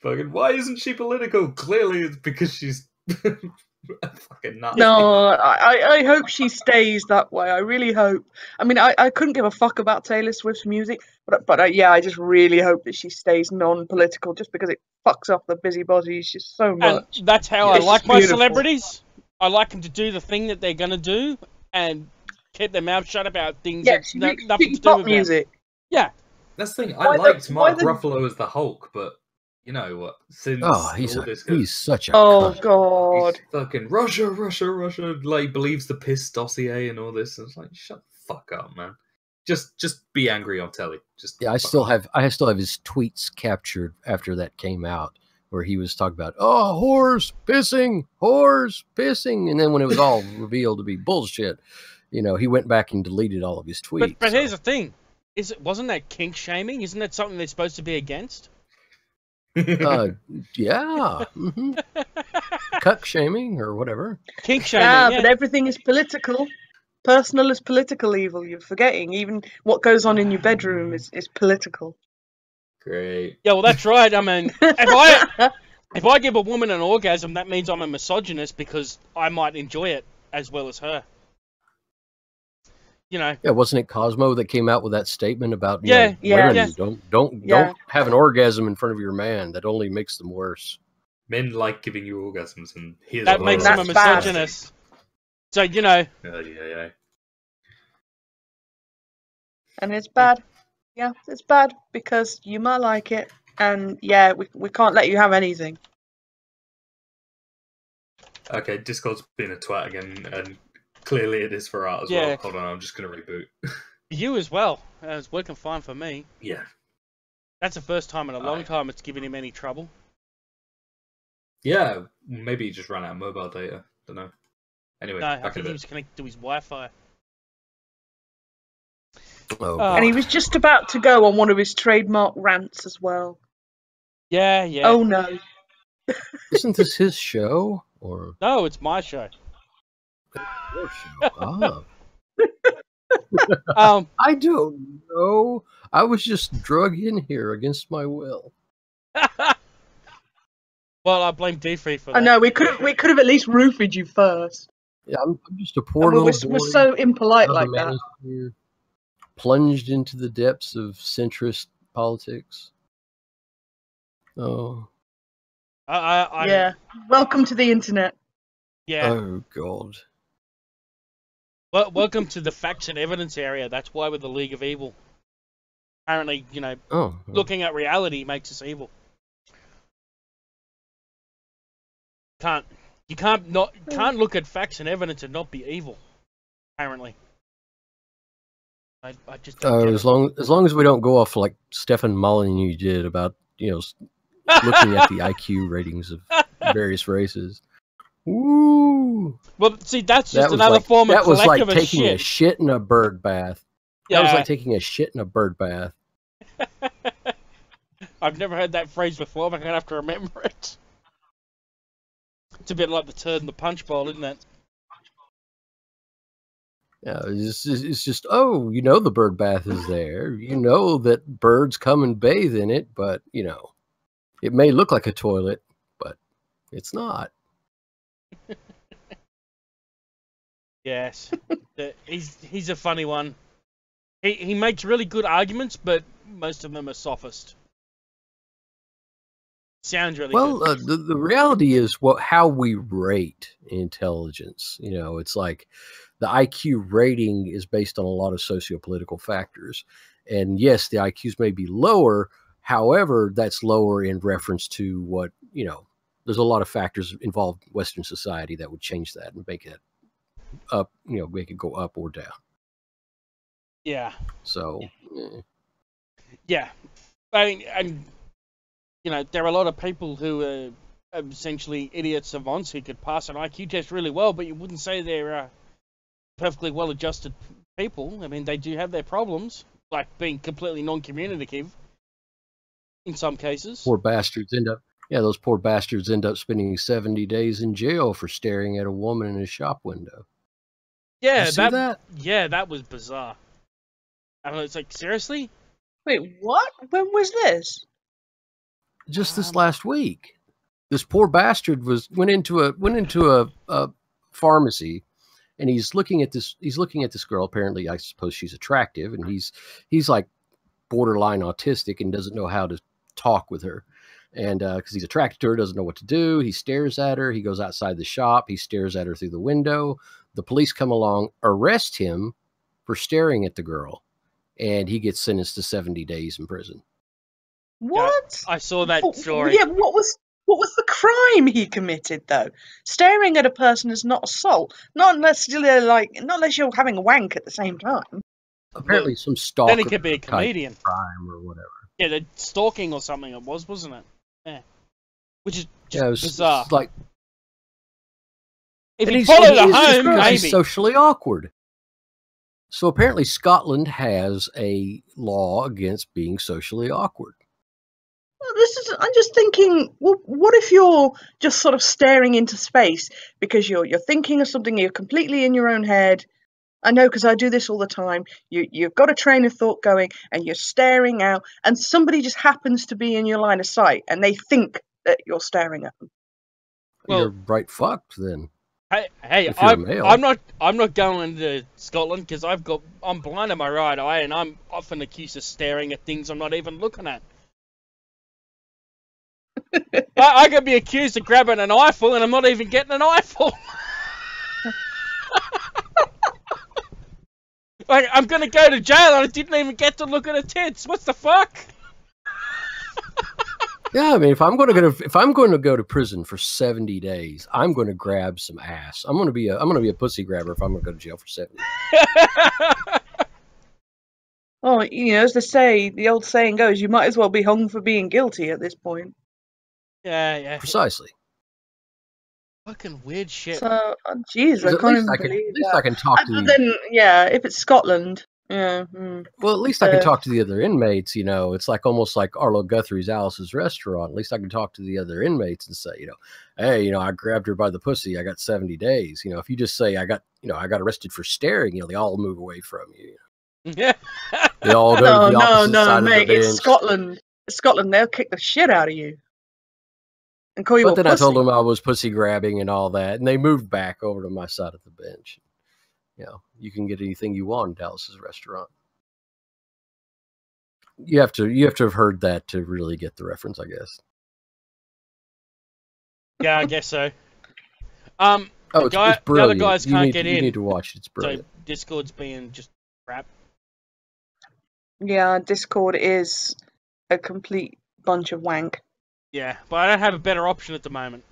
Fucking, why isn't she political? Clearly it's because she's fucking nuts. No, I hope she stays that way. I really hope. I mean, I couldn't give a fuck about Taylor Swift's music, but yeah, I just really hope that she stays non-political, just because it fucks off the busybodies just so much. And that's how Yeah, I it's like my beautiful. celebrities. I like them to do the thing that they're going to do and keep their mouth shut about things Yeah, that's nothing to do pop with music. them. Yeah. That's the thing. Why I the- liked why Mark the- Ruffalo as the Hulk, but you know what? Since He's such a Oh cunt. God. he's fucking Russia, like believes the piss dossier and all this, and it's like, shut the fuck up, man. Just be angry on telly. Just Yeah, I fuck still off. have his tweets captured after that came out, where he was talking about whores pissing, and then when it was all revealed to be bullshit, he went back and deleted all of his tweets. But here's the thing. Wasn't that kink shaming? Isn't that something they're supposed to be against? Yeah, cuck shaming or whatever. Kink shaming, Yeah, yeah. but everything is political. Personal is political evil. You're forgetting. Even what goes on in your bedroom is political. Great. Yeah, well, that's right. I mean, if I give a woman an orgasm, that means I'm a misogynist because I might enjoy it as well as her. Yeah, wasn't it Cosmo that came out with that statement about Yeah, women yeah. don't have an orgasm in front of your man? That only makes them worse. Men like giving you orgasms, and here's That what makes we're them a That's bad. misogynist. So, Yeah. And it's bad. Yeah, it's bad because you might like it, and yeah, we can't let you have anything. Okay, Discord's been a twat again, and clearly it is for art as Yeah. well. Hold on, I'm just gonna reboot. you as well. It's working fine for me. Yeah. That's the first time in a long time it's given him any trouble. Yeah, maybe he just ran out of mobile data. Don't know. Anyway, No, I back think in he a was bit. connected to his Wi-Fi. Oh, And he was just about to go on one of his trademark rants as well. Yeah. Oh no. isn't this his show or No, it's my show. your show? I don't know. I was just drug in here against my will. Well, I blame Deefry for that. I know we could have at least roofied you first. Yeah, I'm just a poor And we're little boy. so impolite out of like that. Manosphere, plunged into the depths of centrist politics. Oh, Yeah. Welcome to the internet. Yeah. oh God. Well, welcome to the facts and evidence area. That's why we're the League of Evil. Apparently, Oh, looking at reality makes us evil. You can't look at facts and evidence and not be evil. Apparently. I just don't get as it. long as we don't go off like Stefan Molyneux did about looking at the IQ ratings of various races. Woo! Well, see, that's just was another like, form of that was like collectivist taking a shit. shit in a bird bath. Yeah. That was like taking a shit in a bird bath. I've never heard that phrase before, but I'm gonna have to remember it. It's a bit like the turd in the punch bowl, isn't it? Yeah, it's just the bird bath is there. You know that birds come and bathe in it, but it may look like a toilet, but it's not. Yes, he's a funny one. He makes really good arguments, but most of them are sophist. Sounds really good. The reality is how we rate intelligence. It's like the IQ rating is based on a lot of sociopolitical factors. And yes, the IQs may be lower. However, that's lower in reference to what, there's a lot of factors involved in Western society that would change that and make it up, make it go up or down. Yeah. So, Yeah. I mean, and there are a lot of people who are essentially idiot savants who could pass an IQ test really well, but you wouldn't say they're perfectly well-adjusted people. I mean, they do have their problems, like being completely non-communicative in some cases. poor bastards those poor bastards end up spending 70 days in jail for staring at a woman in a shop window. Yeah, You see that? Yeah, that was bizarre. And it's like, seriously? Wait, what? When was this? Just this last week. This poor bastard went into a pharmacy, and he's looking at this girl. Apparently, I suppose she's attractive, and he's like borderline autistic and doesn't know how to talk with her. And because he's attracted to her, doesn't know what to do. He stares at her. He goes outside the shop. He stares at her through the window. The police come along, arrest him for staring at the girl, and he gets sentenced to 70 days in prison. What? I saw that story. Yeah, what was the crime he committed though? Staring at a person is not assault. Not unless you're having a wank at the same time. Apparently, some stalker. Then he could be a comedian. Crime or whatever. Yeah, the stalking or something it was, wasn't it? Yeah. Which is just Yeah, it was bizarre. like, If and he followed her home, because maybe. he's socially awkward. So apparently, Scotland has a law against being socially awkward. Well, I'm just thinking. Well, what if you're just sort of staring into space because you're thinking of something, you're completely in your own head. I know because I do this all the time. You've got a train of thought going, and you're staring out, and somebody just happens to be in your line of sight, and they think that you're staring at them. Well, you're right fucked then. Hey, If you're a male. I'm not going to Scotland because I'm blind in my right eye, and I'm often accused of staring at things I'm not even looking at. I could be accused of grabbing an eyeful, and I'm not even getting an eyeful. Like, I'm gonna go to jail, and I didn't even get to look at her tits. What the fuck? Yeah, I mean, if I'm going to go to prison for 70 days, I'm going to grab some ass. I'm going to be a pussy grabber if I'm going to go to jail for 70 days. Oh, as the old saying goes, you might as well be hung for being guilty at this point. Yeah. Precisely. Fucking weird shit. So, jeez, I can't even believe at least that. I can talk to Then, yeah, if it's Scotland, yeah. Well, at least I can talk to the other inmates. It's like almost like Arlo Guthrie's Alice's Restaurant. At least I can talk to the other inmates and say, hey, I grabbed her by the pussy. I got 70 days. If you just say I got arrested for staring, they all move away from you. Yeah. They all go to the opposite side mate, of the bench. it's Scotland. Scotland, they'll kick the shit out of you. And call you But a then pussy. I told them I was pussy grabbing and all that, and they moved back over to my side of the bench. You can get anything you want in Alice's Restaurant. You have to have heard that to really get the reference, I guess. Yeah, I guess so. It's brilliant. The other guys can't get in. You need to watch it. It's brilliant. So Discord's being just crap. Yeah, Discord is a complete bunch of wank. Yeah, but I don't have a better option at the moment.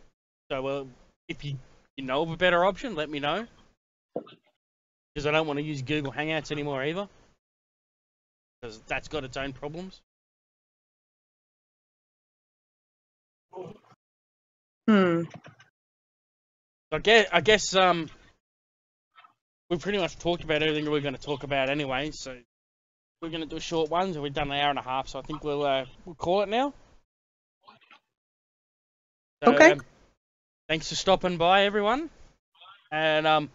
So, if you know of a better option, let me know. Because I don't want to use Google Hangouts anymore either. Because that's got its own problems. I guess we've pretty much talked about everything we're going to talk about anyway. So we're going to do a short one. So we've done an hour and a half. So I think we'll call it now. So, okay. Thanks for stopping by, everyone. And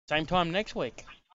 same time next week.